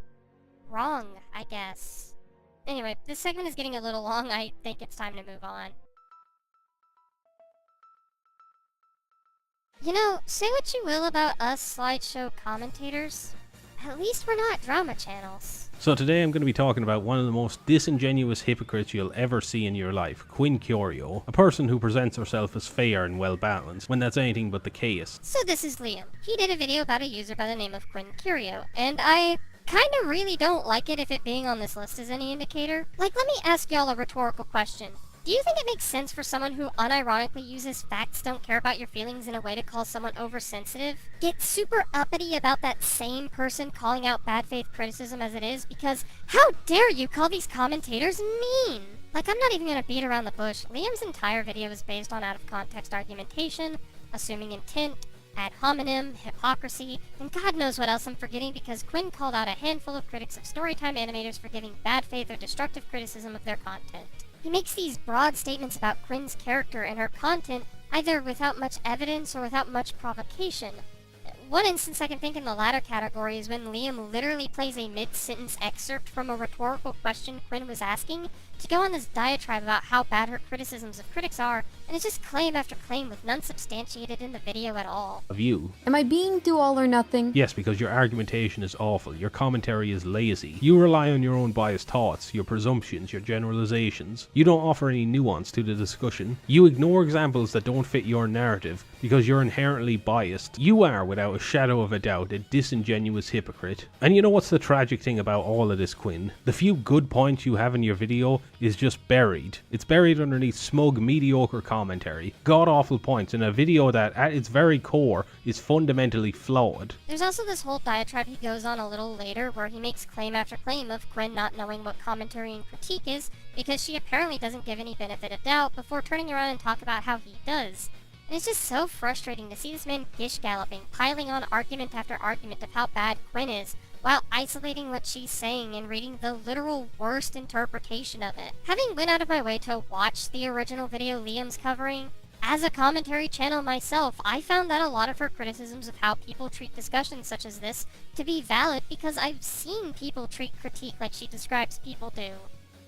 wrong, I guess. Anyway, this segment is getting a little long. I think it's time to move on. Say what you will about us slideshow commentators, at least we're not drama channels. So today I'm going to be talking about one of the most disingenuous hypocrites you'll ever see in your life, Quinn Curio, a person who presents herself as fair and well balanced, when that's anything but the case. So this is Liam. He did a video about a user by the name of Quinn Curio, and I kinda really don't like it if it being on this list is any indicator. Like, let me ask y'all a rhetorical question. Do you think it makes sense for someone who unironically uses facts don't care about your feelings in a way to call someone oversensitive get super uppity about that same person calling out bad faith criticism as it is? Because how dare you call these commentators mean? Like, I'm not even gonna beat around the bush. Liam's entire video is based on out of context argumentation, assuming intent, ad hominem, hypocrisy, and God knows what else I'm forgetting because Quinn called out a handful of critics of Storytime animators for giving bad faith or destructive criticism of their content. He makes these broad statements about Quinn's character and her content either without much evidence or without much provocation. One instance I can think in the latter category is when Liam literally plays a mid-sentence excerpt from a rhetorical question Quinn was asking to go on this diatribe about how bad her criticisms of critics are, and it's just claim after claim with none substantiated in the video at all. Of you. Am I being too all or nothing? Yes, because your argumentation is awful, your commentary is lazy. You rely on your own biased thoughts, your presumptions, your generalizations. You don't offer any nuance to the discussion. You ignore examples that don't fit your narrative because you're inherently biased. You are, without a shadow of a doubt, a disingenuous hypocrite. And you know what's the tragic thing about all of this, Quinn? The few good points you have in your video, is just buried. It's buried underneath smug, mediocre commentary, god-awful points in a video that, at its very core, is fundamentally flawed. There's also this whole diatribe he goes on a little later where he makes claim after claim of Quinn not knowing what commentary and critique is because she apparently doesn't give any benefit of doubt before turning around and talk about how he does. And it's just so frustrating to see this man gish-galloping, piling on argument after argument of how bad Quinn is, while isolating what she's saying and reading the literal worst interpretation of it. Having went out of my way to watch the original video Liam's covering, as a commentary channel myself, I found that a lot of her criticisms of how people treat discussions such as this to be valid because I've seen people treat critique like she describes people do.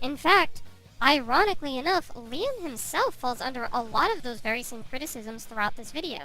In fact, ironically enough, Liam himself falls under a lot of those very same criticisms throughout this video.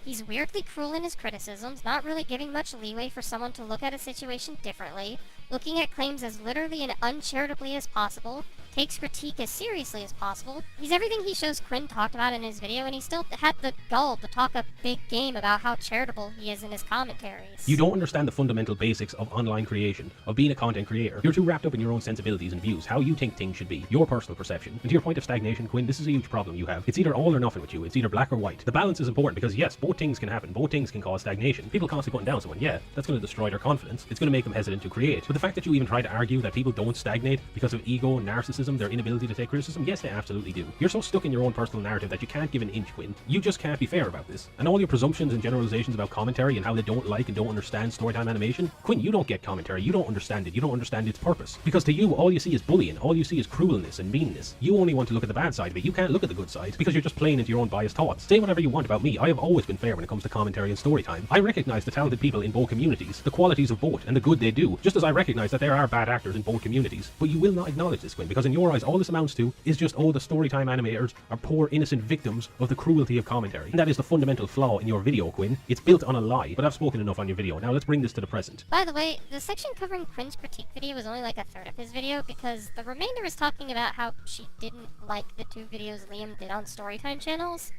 He's weirdly cruel in his criticisms, not really giving much leeway for someone to look at a situation differently, looking at claims as literally and uncharitably as possible, takes critique as seriously as possible. He's everything he shows Quinn talked about in his video, and he still had the gall to talk a big game about how charitable he is in his commentaries. You don't understand the fundamental basics of online creation, of being a content creator. You're too wrapped up in your own sensibilities and views, how you think things should be, your personal perception. And to your point of stagnation, Quinn, this is a huge problem you have. It's either all or nothing with you. It's either black or white. The balance is important because yes, both things can happen. Both things can cause stagnation. People constantly putting down someone, yeah, that's going to destroy their confidence. It's going to make them hesitant to create. But the fact that you even try to argue that people don't stagnate because of ego, narcissism, their inability to take criticism, yes, they absolutely do. You're so stuck in your own personal narrative that you can't give an inch, Quinn. You just can't be fair about this. And all your presumptions and generalizations about commentary and how they don't like and don't understand storytime animation, Quinn, you don't get commentary. You don't understand it. You don't understand its purpose. Because to you, all you see is bullying. All you see is cruelness and meanness. You only want to look at the bad side of it. You can't look at the good side because you're just playing into your own biased thoughts. Say whatever you want about me. I have always been fair when it comes to commentary and storytime. I recognize the talented people in both communities, the qualities of both, and the good they do, just as I recognize that there are bad actors in both communities. But you will not acknowledge this, Quinn, because in your eyes, all this amounts to is just, oh, the storytime animators are poor, innocent victims of the cruelty of commentary. And that is the fundamental flaw in your video, Quinn. It's built on a lie, but I've spoken enough on your video. Now let's bring this to the present. By the way, the section covering Quinn's critique video was only like a third of his video because the remainder is talking about how she didn't like the two videos Liam did on Storytime channels.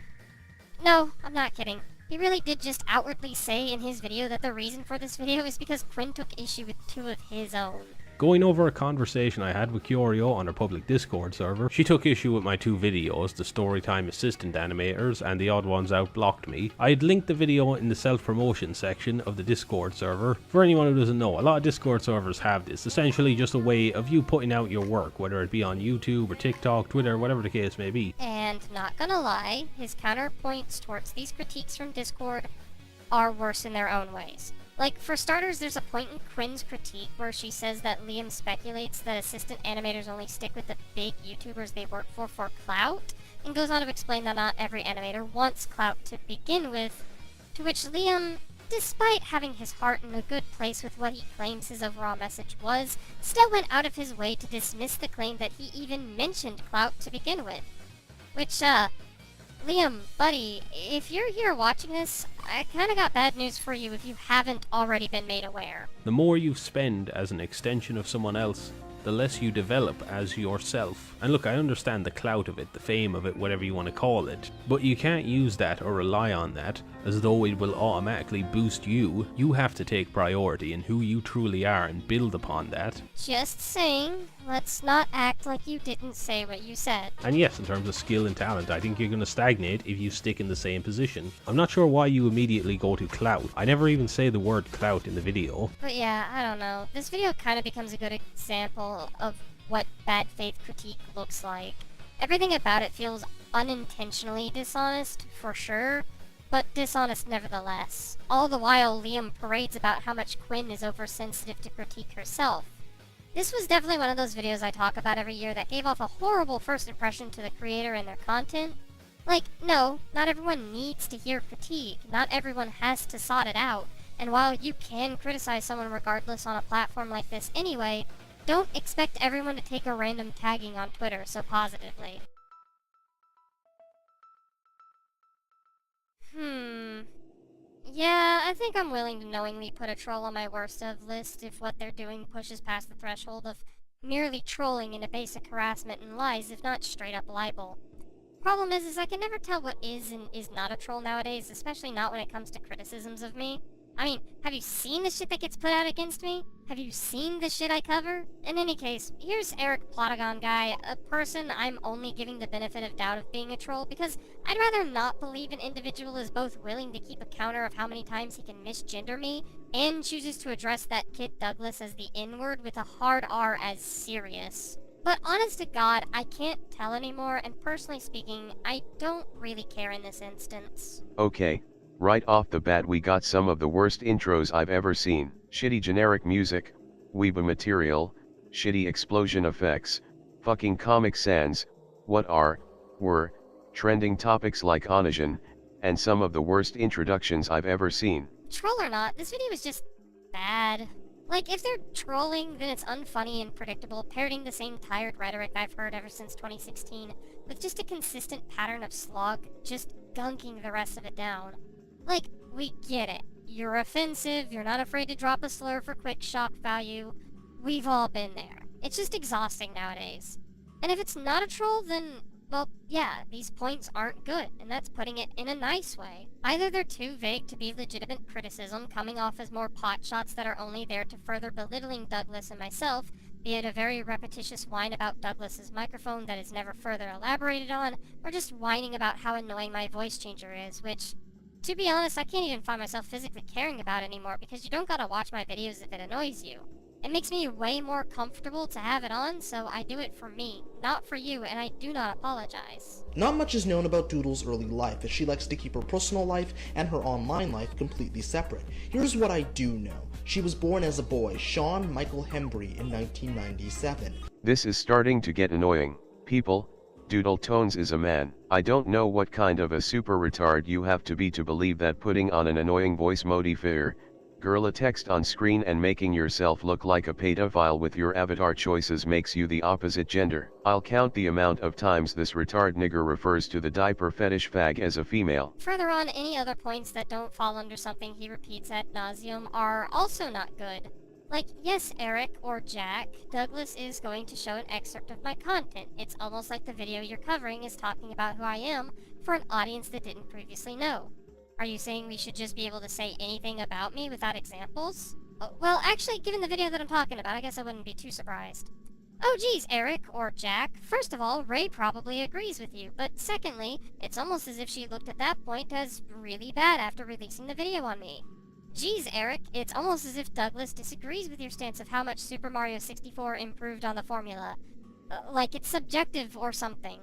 No, I'm not kidding. He really did just outwardly say in his video that the reason for this video is because Quinn took issue with two of his own. Going over a conversation I had with Curio on our public Discord server, she took issue with my two videos, the Storytime Assistant Animators and The Odd Ones Out Blocked Me. I had linked the video in the self-promotion section of the Discord server. For anyone who doesn't know, a lot of Discord servers have this, essentially just a way of you putting out your work, whether it be on YouTube or TikTok, Twitter, whatever the case may be. And not gonna lie, his counterpoints towards these critiques from Discord are worse in their own ways. Like, for starters, there's a point in Quinn's critique where she says that Liam speculates that assistant animators only stick with the big YouTubers they work for clout, and goes on to explain that not every animator wants clout to begin with, to which Liam, despite having his heart in a good place with what he claims his overall message was, still went out of his way to dismiss the claim that he even mentioned clout to begin with. Which, Liam, buddy, if you're here watching this, I kinda got bad news for you if you haven't already been made aware. The more you spend as an extension of someone else, the less you develop as yourself. And look, I understand the clout of it, the fame of it, whatever you want to call it, but you can't use that or rely on that as though it will automatically boost you. You have to take priority in who you truly are and build upon that. Just saying, let's not act like you didn't say what you said. And yes, in terms of skill and talent, I think you're going to stagnate if you stick in the same position. I'm not sure why you immediately go to clout. I never even say the word clout in the video. But yeah, I don't know. This video kind of becomes a good example of what bad faith critique looks like. Everything about it feels unintentionally dishonest, for sure, but dishonest nevertheless. All the while, Liam parades about how much Quinn is oversensitive to critique herself. This was definitely one of those videos I talk about every year that gave off a horrible first impression to the creator and their content. Like, no, not everyone needs to hear critique, not everyone has to sort it out, and while you can criticize someone regardless on a platform like this anyway, don't expect everyone to take a random tagging on Twitter so positively. Yeah, I think I'm willing to knowingly put a troll on my worst of list if what they're doing pushes past the threshold of merely trolling into basic harassment and lies, if not straight up libel. Problem is I can never tell what is and is not a troll nowadays, especially not when it comes to criticisms of me. I mean, have you seen the shit that gets put out against me? Have you seen the shit I cover? In any case, here's Eric Plotagon Guy, a person I'm only giving the benefit of doubt of being a troll because I'd rather not believe an individual is both willing to keep a counter of how many times he can misgender me and chooses to address that kid Douglas as the N-word with a hard R as serious. But honest to God, I can't tell anymore, and personally speaking, I don't really care in this instance. Okay, right off the bat we got some of the worst intros I've ever seen. Shitty generic music, weeba material, shitty explosion effects, fucking Comic Sans, were, trending topics like Onision, and some of the worst introductions I've ever seen. Troll or not, this video is just bad. Like, if they're trolling, then it's unfunny and predictable, parroting the same tired rhetoric I've heard ever since 2016, with just a consistent pattern of slog, just gunking the rest of it down. Like, we get it. You're offensive, you're not afraid to drop a slur for quick shock value. We've all been there. It's just exhausting nowadays. And if it's not a troll, then, well, yeah, these points aren't good, and that's putting it in a nice way. Either they're too vague to be legitimate criticism, coming off as more potshots that are only there to further belittling Douglas and myself, be it a very repetitious whine about Douglas's microphone that is never further elaborated on, or just whining about how annoying my voice changer is, which, to be honest, I can't even find myself physically caring about anymore because you don't gotta watch my videos if it annoys you. It makes me way more comfortable to have it on, so I do it for me, not for you, and I do not apologize. Not much is known about Doodle's early life, as she likes to keep her personal life and her online life completely separate. Here's what I do know. She was born as a boy, Sean Michael Hembry, in 1997. This is starting to get annoying. People, Doodletones is a man. I don't know what kind of a super retard you have to be to believe that putting on an annoying voice modifier, girl a text on screen and making yourself look like a pedophile with your avatar choices makes you the opposite gender. I'll count the amount of times this retard nigger refers to the diaper fetish fag as a female. Further on, any other points that don't fall under something he repeats ad nauseum are also not good. Like, yes, Eric, or Jack, Douglas is going to show an excerpt of my content. It's almost like the video you're covering is talking about who I am for an audience that didn't previously know. Are you saying we should just be able to say anything about me without examples? Well, actually, given the video that I'm talking about, I guess I wouldn't be too surprised. Oh geez, Eric, or Jack, first of all, Ray probably agrees with you, but secondly, it's almost as if she looked at that point as really bad after releasing the video on me. Geez, Eric, it's almost as if Douglas disagrees with your stance of how much Super Mario 64 improved on the formula. Like it's subjective or something.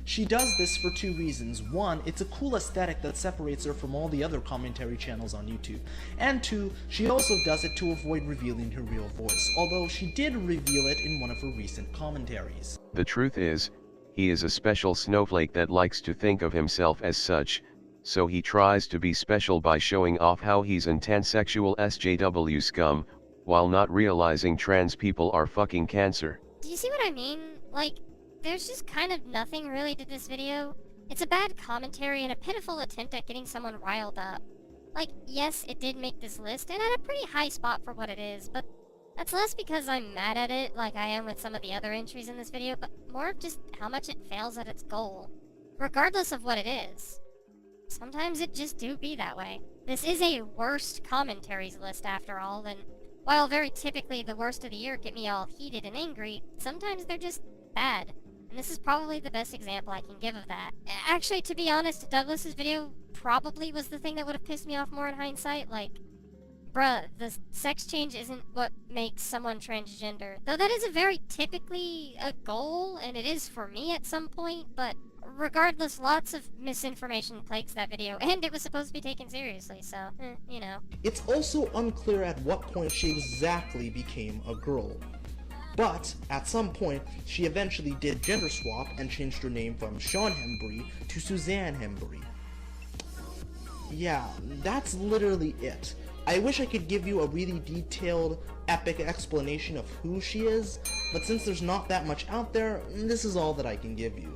She does this for two reasons. One, it's a cool aesthetic that separates her from all the other commentary channels on YouTube. And two, she also does it to avoid revealing her real voice, although she did reveal it in one of her recent commentaries. The truth is, he is a special snowflake that likes to think of himself as such, so he tries to be special by showing off how he's intense sexual SJW scum, while not realizing trans people are fucking cancer. Do you see what I mean? Like, there's just kind of nothing really to this video. It's a bad commentary and a pitiful attempt at getting someone riled up. Like, yes, it did make this list, and at a pretty high spot for what it is, but that's less because I'm mad at it like I am with some of the other entries in this video, but more of just how much it fails at its goal. Regardless of what it is. Sometimes it just do be that way. This is a worst commentaries list after all, and while very typically the worst of the year get me all heated and angry, sometimes they're just bad. And this is probably the best example I can give of that. Actually, to be honest, Douglas's video probably was the thing that would have pissed me off more in hindsight. Like, bruh, the sex change isn't what makes someone transgender. Though that is a very typically a goal, and it is for me at some point, but regardless, lots of misinformation plagues that video, and it was supposed to be taken seriously, so, you know. It's also unclear at what point she exactly became a girl. But, at some point, she eventually did gender swap and changed her name from Sean Hembry to Suzanne Hembry. Yeah, that's literally it. I wish I could give you a really detailed, epic explanation of who she is, but since there's not that much out there, this is all that I can give you.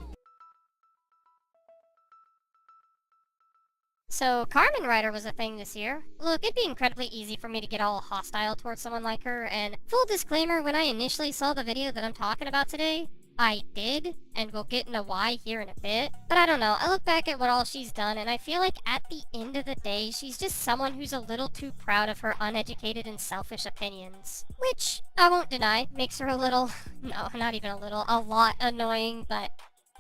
So, Carmen Rider was a thing this year. Look, it'd be incredibly easy for me to get all hostile towards someone like her, and full disclaimer, when I initially saw the video that I'm talking about today, I did, and we'll get into why here in a bit. But I don't know, I look back at what all she's done, and I feel like at the end of the day, she's just someone who's a little too proud of her uneducated and selfish opinions. Which, I won't deny, makes her a little, no, not even a little, a lot annoying, but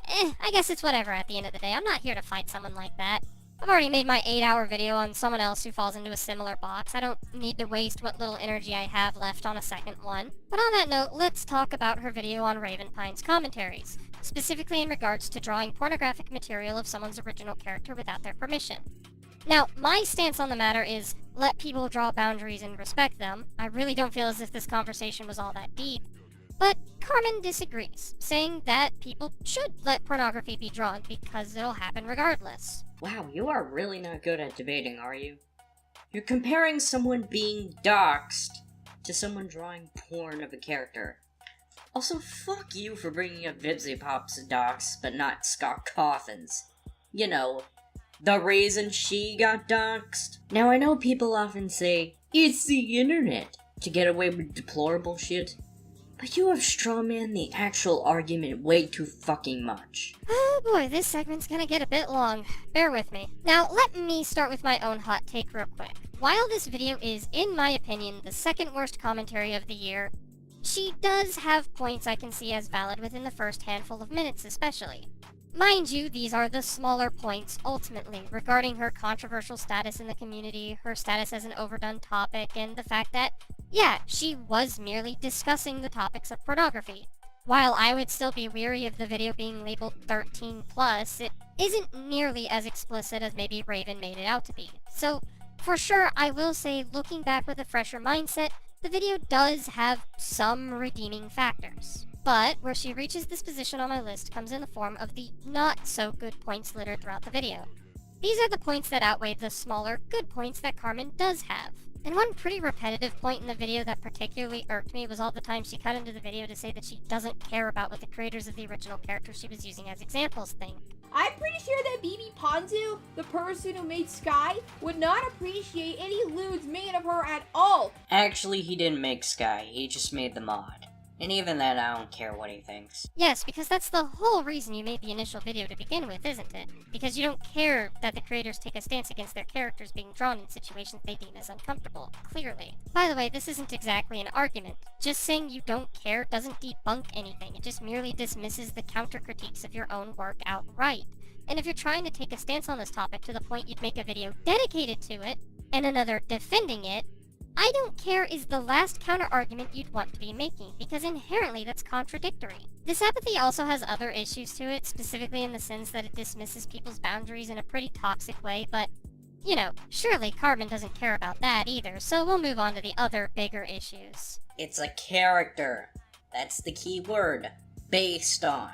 I guess it's whatever at the end of the day. I'm not here to fight someone like that. I've already made my 8-hour video on someone else who falls into a similar box. I don't need to waste what little energy I have left on a second one. But on that note, let's talk about her video on Ravenpine's Commentaries, specifically in regards to drawing pornographic material of someone's original character without their permission. Now, my stance on the matter is, let people draw boundaries and respect them. I really don't feel as if this conversation was all that deep. But Carmen disagrees, saying that people should let pornography be drawn because it'll happen regardless. Wow, you are really not good at debating, are you? You're comparing someone being doxxed to someone drawing porn of a character. Also, fuck you for bringing up Vibsy Pop's dox, but not Scott Cawthon's. You know, the reason she got doxxed. Now, I know people often say, it's the internet, to get away with deplorable shit. But you have strawmanned the actual argument way too fucking much. Oh boy, this segment's gonna get a bit long. Bear with me. Now, let me start with my own hot take real quick. While this video is, in my opinion, the second worst commentary of the year, she does have points I can see as valid within the first handful of minutes especially. Mind you, these are the smaller points, ultimately, regarding her controversial status in the community, her status as an overdone topic, and the fact that, yeah, she was merely discussing the topics of pornography. While I would still be weary of the video being labeled 13+, it isn't nearly as explicit as maybe Raven made it out to be. So, for sure, I will say, looking back with a fresher mindset, the video does have some redeeming factors. But where she reaches this position on my list comes in the form of the not-so-good points littered throughout the video. These are the points that outweigh the smaller good points that Carmen does have. And one pretty repetitive point in the video that particularly irked me was all the time she cut into the video to say that she doesn't care about what the creators of the original characters she was using as examples think. I'm pretty sure that BB Ponzu, the person who made Sky, would not appreciate any lewds made of her at all. Actually, he didn't make Sky, he just made the mod. And even then, I don't care what he thinks. Yes, because that's the whole reason you made the initial video to begin with, isn't it? Because you don't care that the creators take a stance against their characters being drawn in situations they deem as uncomfortable, clearly. By the way, this isn't exactly an argument. Just saying you don't care doesn't debunk anything, it just merely dismisses the counter-critiques of your own work outright. And if you're trying to take a stance on this topic to the point you'd make a video dedicated to it, and another defending it, I don't care is the last counter-argument you'd want to be making, because inherently that's contradictory. This apathy also has other issues to it, specifically in the sense that it dismisses people's boundaries in a pretty toxic way, but, you know, surely Carmen doesn't care about that either, so we'll move on to the other bigger issues. It's a character. That's the key word. Based on.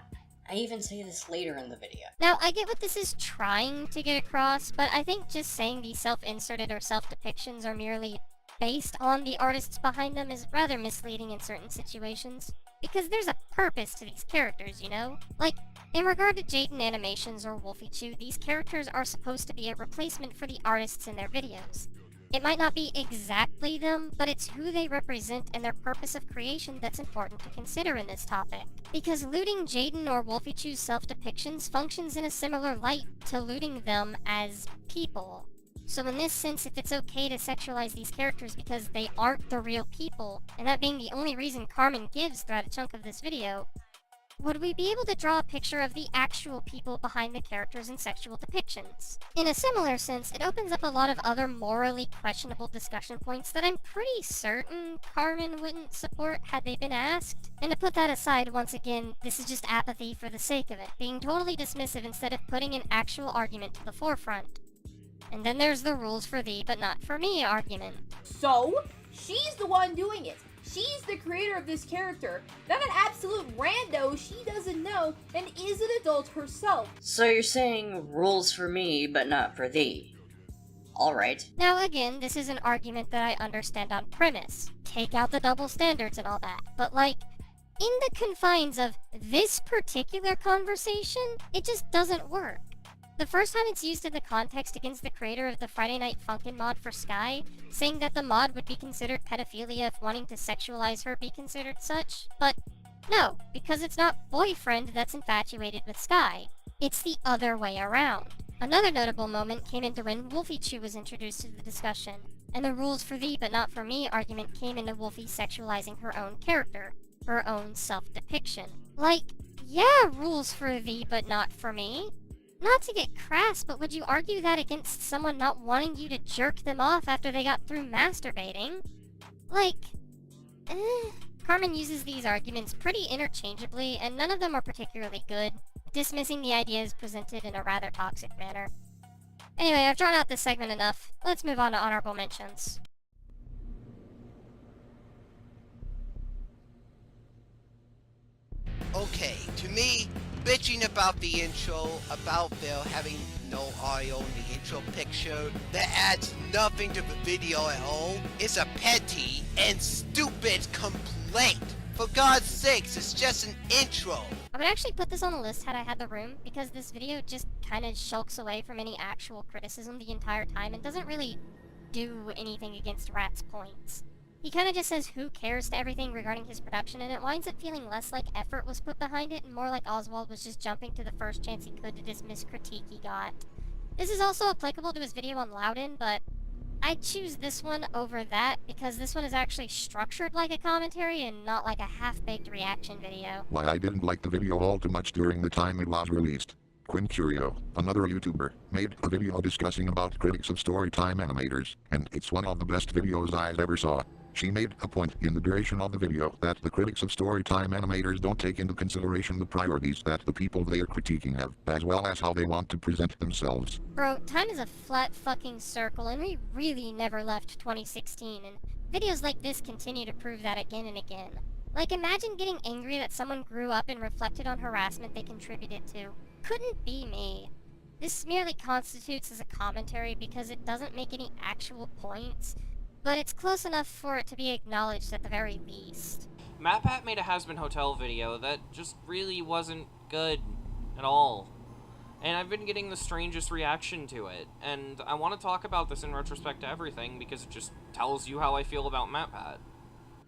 I even say this later in the video. Now, I get what this is trying to get across, but I think just saying these self-inserted or self-depictions are merely based on the artists behind them is rather misleading in certain situations. Because there's a purpose to these characters, you know? Like, in regard to Jaden Animations or Wolfie Chew, these characters are supposed to be a replacement for the artists in their videos. It might not be exactly them, but it's who they represent and their purpose of creation that's important to consider in this topic. Because looting Jaden or Wolfie Chew's self-depictions functions in a similar light to looting them as people. So in this sense, if it's okay to sexualize these characters because they aren't the real people, and that being the only reason Carmen gives throughout a chunk of this video, would we be able to draw a picture of the actual people behind the characters in sexual depictions? In a similar sense, it opens up a lot of other morally questionable discussion points that I'm pretty certain Carmen wouldn't support had they been asked. And to put that aside, once again, this is just apathy for the sake of it, being totally dismissive instead of putting an actual argument to the forefront. And then there's the rules for thee but not for me argument. So, she's the one doing it. She's the creator of this character, not an absolute rando she doesn't know and is an adult herself. So you're saying rules for me, but not for thee. Alright. Now again, this is an argument that I understand on premise. Take out the double standards and all that. But like, in the confines of this particular conversation, it just doesn't work. The first time it's used in the context against the creator of the Friday Night Funkin' mod for Sky, saying that the mod would be considered pedophilia if wanting to sexualize her be considered such, but No, because it's not boyfriend that's infatuated with Sky. It's the other way around. Another notable moment came into when Wolfie Chew was introduced to the discussion, and the rules for thee but not for me argument came into Wolfie sexualizing her own character, her own self-depiction. Like, yeah, rules for thee but not for me. Not to get crass, but would you argue that against someone not wanting you to jerk them off after they got through masturbating? Like, Carmen uses these arguments pretty interchangeably, and none of them are particularly good, dismissing the ideas presented in a rather toxic manner. Anyway, I've drawn out this segment enough. Let's move on to honorable mentions. Okay, to me, bitching about the intro, about Phil having no audio in the intro picture, that adds nothing to the video at all, is a petty and stupid complaint. For God's sakes, it's just an intro. I would actually put this on the list had I had the room, because this video just kinda shulks away from any actual criticism the entire time and doesn't really do anything against Rat's points. He kinda just says who cares to everything regarding his production, and it winds up feeling less like effort was put behind it and more like Oswald was just jumping to the first chance he could to dismiss critique he got. This is also applicable to his video on Loudon, but I'd choose this one over that because this one is actually structured like a commentary and not like a half-baked reaction video. Why I didn't like the video all too much during the time it was released. Quinn Curio, another YouTuber, made a video discussing about critics of storytime animators, and it's one of the best videos I ever saw. She made a point in the duration of the video that the critics of storytime animators don't take into consideration the priorities that the people they are critiquing have, as well as how they want to present themselves. Bro, time is a flat fucking circle, and we really never left 2016, and videos like this continue to prove that again and again. Like, imagine getting angry that someone grew up and reflected on harassment they contributed to. Couldn't be me. This merely constitutes as a commentary because it doesn't make any actual points, but it's close enough for it to be acknowledged at the very least. MatPat made a Has-Been Hotel video that just really wasn't good at all. And I've been getting the strangest reaction to it, and I want to talk about this in retrospect to everything because it just tells you how I feel about MatPat.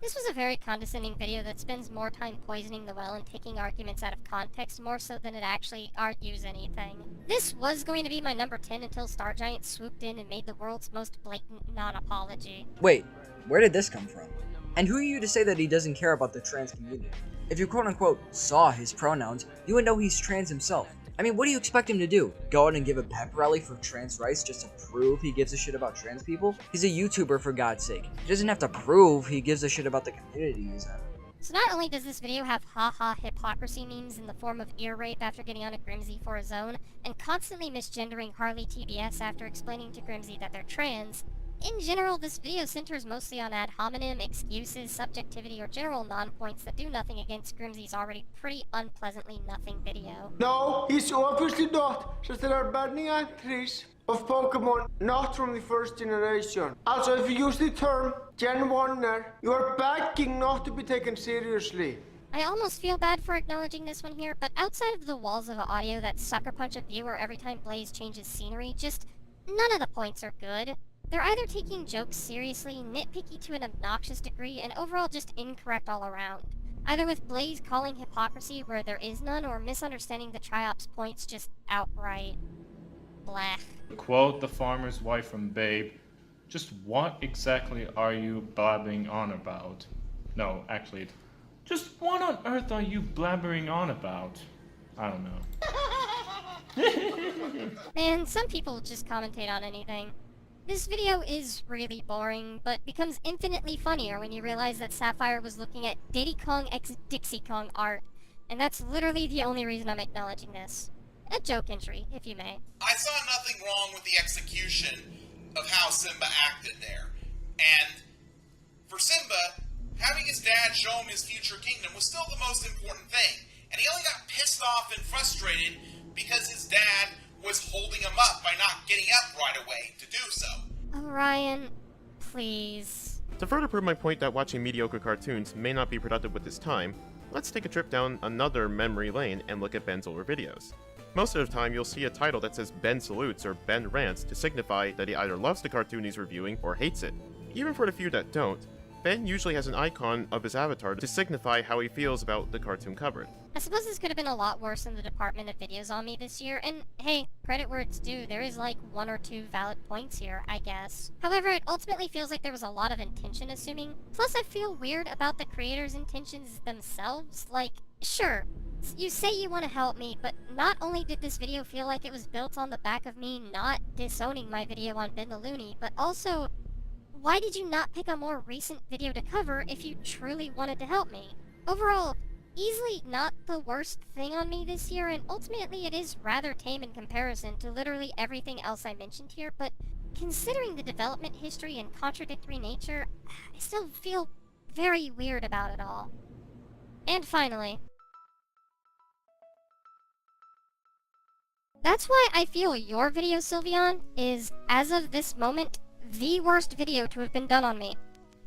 This was a very condescending video that spends more time poisoning the well and taking arguments out of context more so than it actually argues anything. This was going to be my number 10 until Star Giant swooped in and made the world's most blatant non-apology. Wait, where did this come from? And who are you to say that he doesn't care about the trans community? If you quote-unquote saw his pronouns, you would know he's trans himself. I mean, what do you expect him to do? Go out and give a pep rally for trans rights just to prove he gives a shit about trans people? He's a YouTuber, for God's sake. He doesn't have to prove he gives a shit about the community he's in. So not only does this video have haha hypocrisy memes in the form of ear rape after getting on a Grimsy for his own, and constantly misgendering Harley TBS after explaining to Grimsy that they're trans, in general, this video centers mostly on ad hominem, excuses, subjectivity, or general non-points that do nothing against Grimsy's already pretty unpleasantly nothing video. No, he's obviously not, since there are burning entries of Pokemon not from the first generation. Also, if you use the term Gen 1er, you are begging not to be taken seriously. I almost feel bad for acknowledging this one here, but outside of the walls of audio that sucker punch a viewer every time Blaze changes scenery, just none of the points are good. They're either taking jokes seriously, nitpicky to an obnoxious degree, and overall just incorrect all around. Either with Blaze calling hypocrisy where there is none, or misunderstanding the Triop's points just outright. Blah. Quote the farmer's wife from Babe, just what exactly are you blabbing on about? No, actually, just what on earth are you blabbering on about? I don't know. Man, some people just commentate on anything. This video is really boring, but becomes infinitely funnier when you realize that Sapphire was looking at Diddy Kong x Dixie Kong art, and that's literally the only reason I'm acknowledging this. A joke entry, if you may. I saw nothing wrong with the execution of how Simba acted there. And for Simba, having his dad show him his future kingdom was still the most important thing. And he only got pissed off and frustrated because his dad was holding him up by not getting up right away to do so. Orion, please. To further prove my point that watching mediocre cartoons may not be productive with his time, let's take a trip down another memory lane and look at Ben's older videos. Most of the time, you'll see a title that says Ben Salutes or Ben Rants to signify that he either loves the cartoon he's reviewing or hates it. Even for the few that don't, Ben usually has an icon of his avatar to signify how he feels about the cartoon covered. I suppose this could have been a lot worse in the department of videos on me this year, and hey, credit where it's due, there is like 1 or 2 valid points here, I guess. However, it ultimately feels like there was a lot of intention assuming, plus I feel weird about the creators' intentions themselves. Like, sure, you say you want to help me, but not only did this video feel like it was built on the back of me not disowning my video on Ben the Looney, but also, why did you not pick a more recent video to cover if you truly wanted to help me? Overall, easily not the worst thing on me this year, and ultimately it is rather tame in comparison to literally everything else I mentioned here, but considering the development history and contradictory nature, I still feel very weird about it all. And finally, that's why I feel your video, Sylveon, is, as of this moment, the worst video to have been done on me.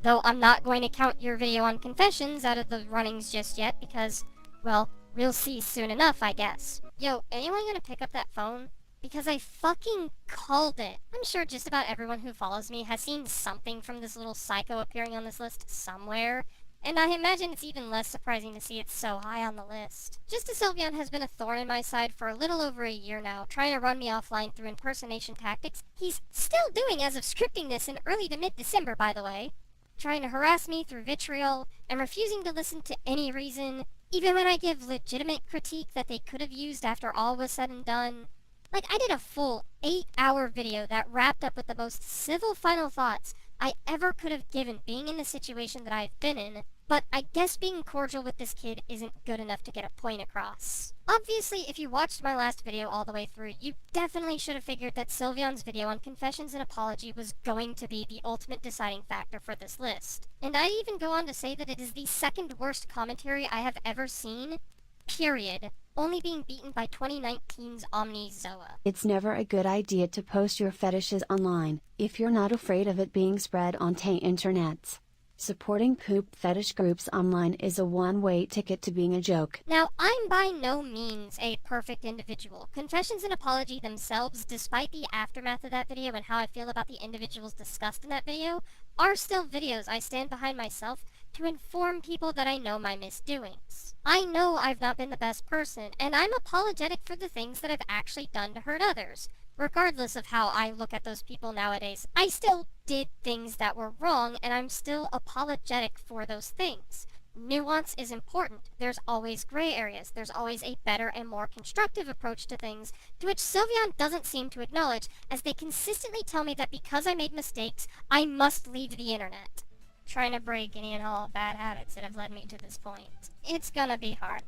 Though I'm not going to count your video on confessions out of the runnings just yet because, well, we'll see soon enough, I guess. Yo, anyone gonna pick up that phone? Because I fucking called it. I'm sure just about everyone who follows me has seen something from this little psycho appearing on this list somewhere, and I imagine it's even less surprising to see it so high on the list. Just as Sylveon has been a thorn in my side for a little over a year now, trying to run me offline through impersonation tactics, he's still doing as of scripting this in early to mid-December, by the way. Trying to harass me through vitriol, and refusing to listen to any reason, even when I give legitimate critique that they could have used after all was said and done. Like, I did a full 8-hour video that wrapped up with the most civil final thoughts I ever could have given being in the situation that I've been in, but I guess being cordial with this kid isn't good enough to get a point across. Obviously, if you watched my last video all the way through, you definitely should have figured that Sylveon's video on confessions and apology was going to be the ultimate deciding factor for this list. And I even go on to say that it is the second worst commentary I have ever seen, period, only being beaten by 2019's Omni Zoa. It's never a good idea to post your fetishes online, if you're not afraid of it being spread on the internets. Supporting poop fetish groups online is a one-way ticket to being a joke. Now, I'm by no means a perfect individual. Confessions and apology themselves, despite the aftermath of that video and how I feel about the individuals discussed in that video, are still videos I stand behind myself to inform people that I know my misdoings. I know I've not been the best person, and I'm apologetic for the things that I've actually done to hurt others. Regardless of how I look at those people nowadays, I still did things that were wrong, and I'm still apologetic for those things. Nuance is important. There's always gray areas. There's always a better and more constructive approach to things, to which Sylveon doesn't seem to acknowledge, as they consistently tell me that because I made mistakes, I must leave the internet. Trying to break any and all bad habits that have led me to this point. It's gonna be hard.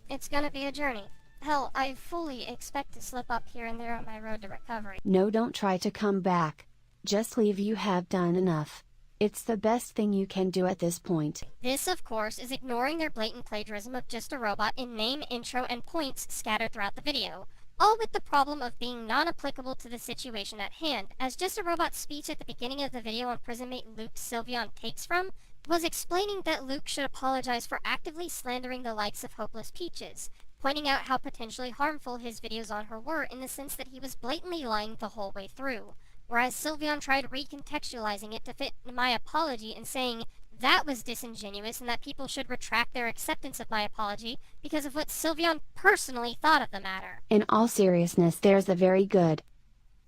It's gonna be a journey. Hell, I fully expect to slip up here and there on my road to recovery. No, don't try to come back. Just leave. You have done enough. It's the best thing you can do at this point. This, of course, is ignoring their blatant plagiarism of Just a Robot in name, intro, and points scattered throughout the video. All with the problem of being non-applicable to the situation at hand, as Just a Robot's speech at the beginning of the video on prison mate Luke Sylveon takes from, was explaining that Luke should apologize for actively slandering the likes of Hopeless Peaches, pointing out how potentially harmful his videos on her were in the sense that he was blatantly lying the whole way through, whereas Sylveon tried recontextualizing it to fit my apology and saying that was disingenuous and that people should retract their acceptance of my apology because of what Sylveon personally thought of the matter. In all seriousness, there's a very good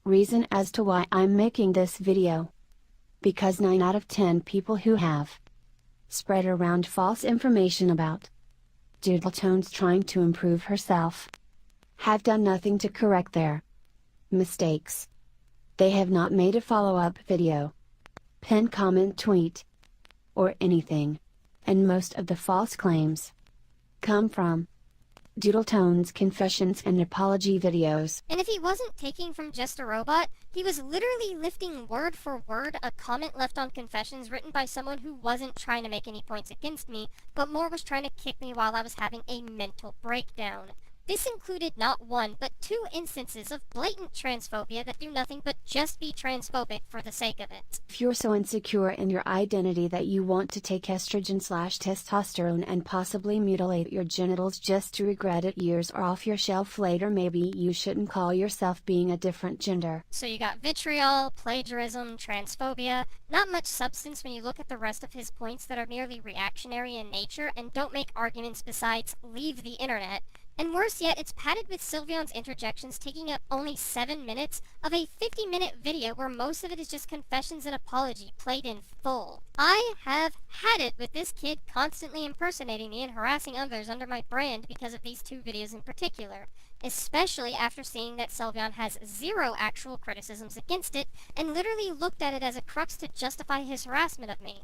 reason as to why I'm making this video. Because 9 out of 10 people who have spread around false information about Doodletones trying to improve herself have done nothing to correct their mistakes. They have not made a follow-up video, pin comment tweet, or anything, and most of the false claims come from Doodletones confessions and apology videos. And if he wasn't taking from Just a Robot, he was literally lifting word for word a comment left on confessions written by someone who wasn't trying to make any points against me, but more was trying to kick me while I was having a mental breakdown. This included not one, but 2 instances of blatant transphobia that do nothing but just be transphobic for the sake of it. If you're so insecure in your identity that you want to take estrogen/testosterone and possibly mutilate your genitals just to regret it years or off your shelf later, maybe you shouldn't call yourself being a different gender. So you got vitriol, plagiarism, transphobia, not much substance when you look at the rest of his points that are merely reactionary in nature and don't make arguments besides leave the internet. And worse yet, it's padded with Sylveon's interjections taking up only 7 minutes of a 50-minute video where most of it is just confessions and apology played in full. I have had it with this kid constantly impersonating me and harassing others under my brand because of these 2 videos in particular, especially after seeing that Sylveon has 0 actual criticisms against it and literally looked at it as a crux to justify his harassment of me.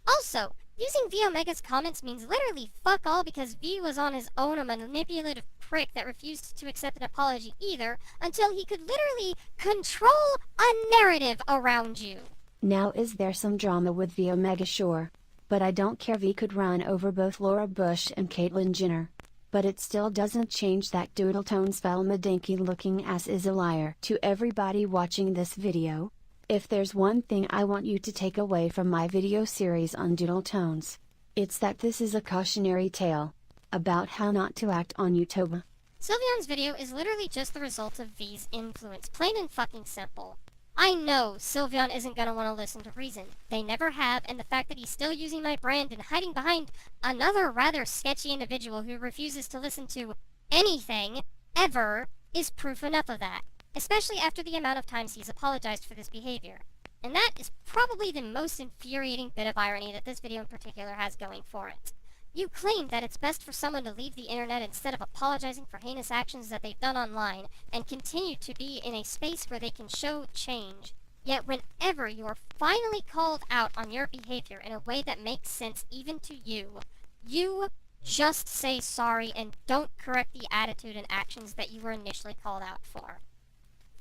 Also, using V Omega's comments means literally fuck all because V was on his own a manipulative prick that refused to accept an apology either until he could literally control a narrative around you. Now is there some drama with V Omega? Sure. But I don't care. V could run over both Laura Bush and Caitlyn Jenner. But it still doesn't change that Doodletones Velma dinky looking ass is a liar. To everybody watching this video, if there's one thing I want you to take away from my video series on Doodletones, it's that this is a cautionary tale about how not to act on YouTube. Sylveon's video is literally just the result of V's influence, plain and fucking simple. I know Sylveon isn't gonna want to listen to reason. They never have, and the fact that he's still using my brand and hiding behind another rather sketchy individual who refuses to listen to anything, ever, is proof enough of that. Especially after the amount of times he's apologized for this behavior. And that is probably the most infuriating bit of irony that this video in particular has going for it. You claim that it's best for someone to leave the internet instead of apologizing for heinous actions that they've done online and continue to be in a space where they can show change. Yet whenever you're finally called out on your behavior in a way that makes sense even to you, you just say sorry and don't correct the attitude and actions that you were initially called out for.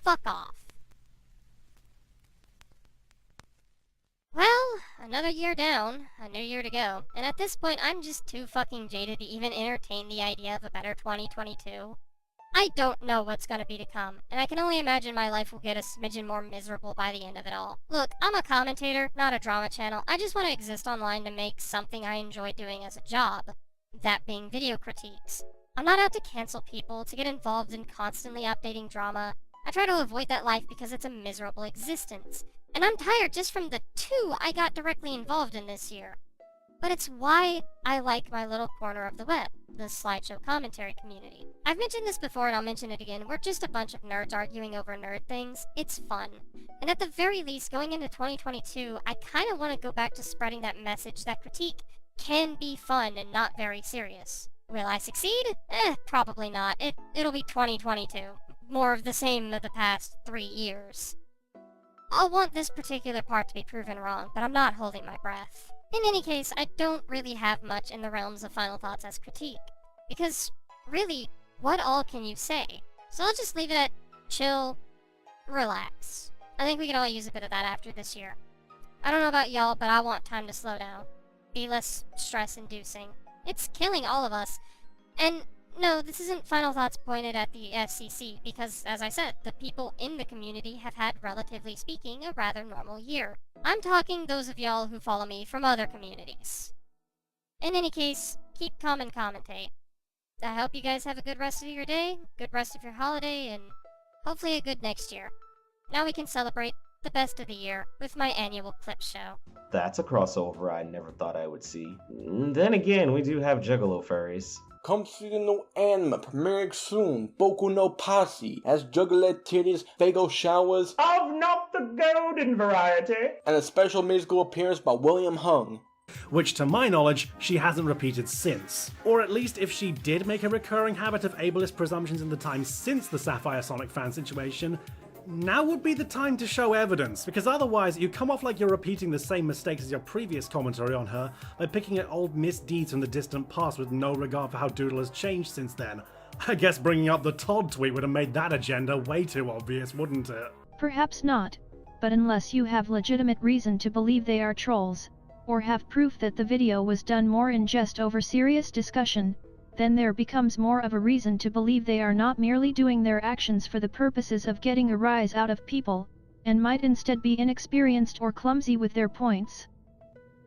Fuck off. Well, another year down, a new year to go, and at this point I'm just too fucking jaded to even entertain the idea of a better 2022. I don't know what's gonna be to come, and I can only imagine my life will get a smidgen more miserable by the end of it all. Look, I'm a commentator, not a drama channel. I just want to exist online to make something I enjoy doing as a job, that being video critiques. I'm not out to cancel people, to get involved in constantly updating drama. I try to avoid that life because it's a miserable existence, and I'm tired just from the 2 I got directly involved in this year. But it's why I like my little corner of the web, the slideshow commentary community. I've mentioned this before and I'll mention it again, we're just a bunch of nerds arguing over nerd things. It's fun. And at the very least, going into 2022, I kinda want to go back to spreading that message that critique can be fun and not very serious. Will I succeed? Probably not. It'll be 2022. More of the same of the past 3 years. I'll want this particular part to be proven wrong, but I'm not holding my breath. In any case, I don't really have much in the realms of final thoughts as critique. Because, really, what all can you say? So I'll just leave it at chill, relax. I think we could all use a bit of that after this year. I don't know about y'all, but I want time to slow down. Be less stress-inducing. It's killing all of us. And no, this isn't final thoughts pointed at the FCC, because, as I said, the people in the community have had, relatively speaking, a rather normal year. I'm talking those of y'all who follow me from other communities. In any case, keep calm and commentate. I hope you guys have a good rest of your day, good rest of your holiday, and hopefully a good next year. Now we can celebrate the best of the year with my annual clip show. That's a crossover I never thought I would see. Then again, we do have Juggalo furries. Come see the new anime premiering soon. Boku no Posse has juggalette titties, fago showers, of not the golden variety, and a special musical appearance by William Hung. Which, to my knowledge, she hasn't repeated since. Or at least if she did make a recurring habit of ableist presumptions in the time since the Sapphire Sonic fan situation, now would be the time to show evidence, because otherwise you come off like you're repeating the same mistakes as your previous commentary on her by picking at old misdeeds from the distant past with no regard for how Doodle has changed since then. I guess bringing up the Todd tweet would have made that agenda way too obvious, wouldn't it? Perhaps not, but unless you have legitimate reason to believe they are trolls, or have proof that the video was done more in jest over serious discussion, then there becomes more of a reason to believe they are not merely doing their actions for the purposes of getting a rise out of people, and might instead be inexperienced or clumsy with their points.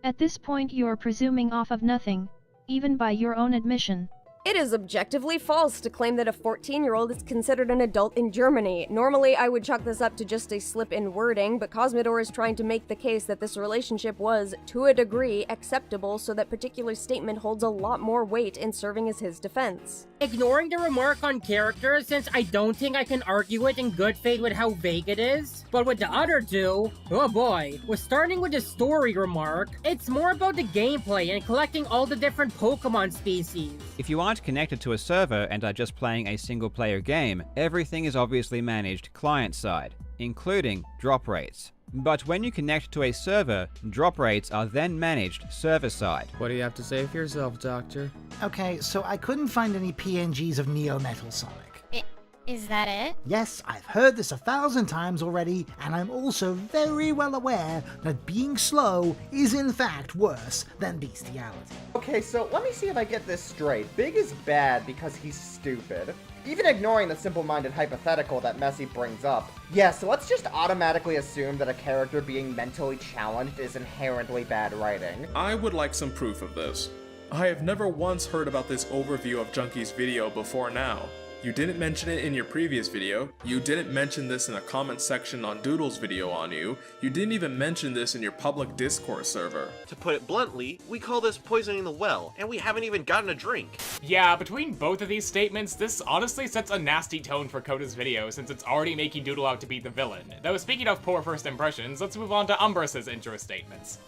At this point you are presuming off of nothing, even by your own admission. It is objectively false to claim that a 14-year-old is considered an adult in Germany. Normally, I would chalk this up to just a slip in wording, but Cosmodor is trying to make the case that this relationship was, to a degree, acceptable, so that particular statement holds a lot more weight in serving as his defense. Ignoring the remark on character, since I don't think I can argue it in good faith with how vague it is, but with the other two, oh boy, with starting with the story remark, it's more about the gameplay and collecting all the different Pokemon species. If you aren't connected to a server and are just playing a single-player game, everything is obviously managed client-side, including drop rates. But when you connect to a server, drop rates are then managed server-side. What do you have to say for yourself, Doctor? Okay, so I couldn't find any PNGs of Neo Metal Sonic. Is that it? Yes, I've heard this 1,000 times already, and I'm also very well aware that being slow is in fact worse than bestiality. Okay, so let me see if I get this straight. Big is bad because he's stupid. Even ignoring the simple-minded hypothetical that Messi brings up. Yeah, so let's just automatically assume that a character being mentally challenged is inherently bad writing. I would like some proof of this. I have never once heard about this overview of Junkie's video before now. You didn't mention it in your previous video, you didn't mention this in a comment section on Doodle's video on you didn't even mention this in your public Discord server. To put it bluntly, we call this poisoning the well, and we haven't even gotten a drink. Yeah, between both of these statements, this honestly sets a nasty tone for Koda's video since it's already making Doodle out to be the villain. Though speaking of poor first impressions, let's move on to Umbris's intro statements.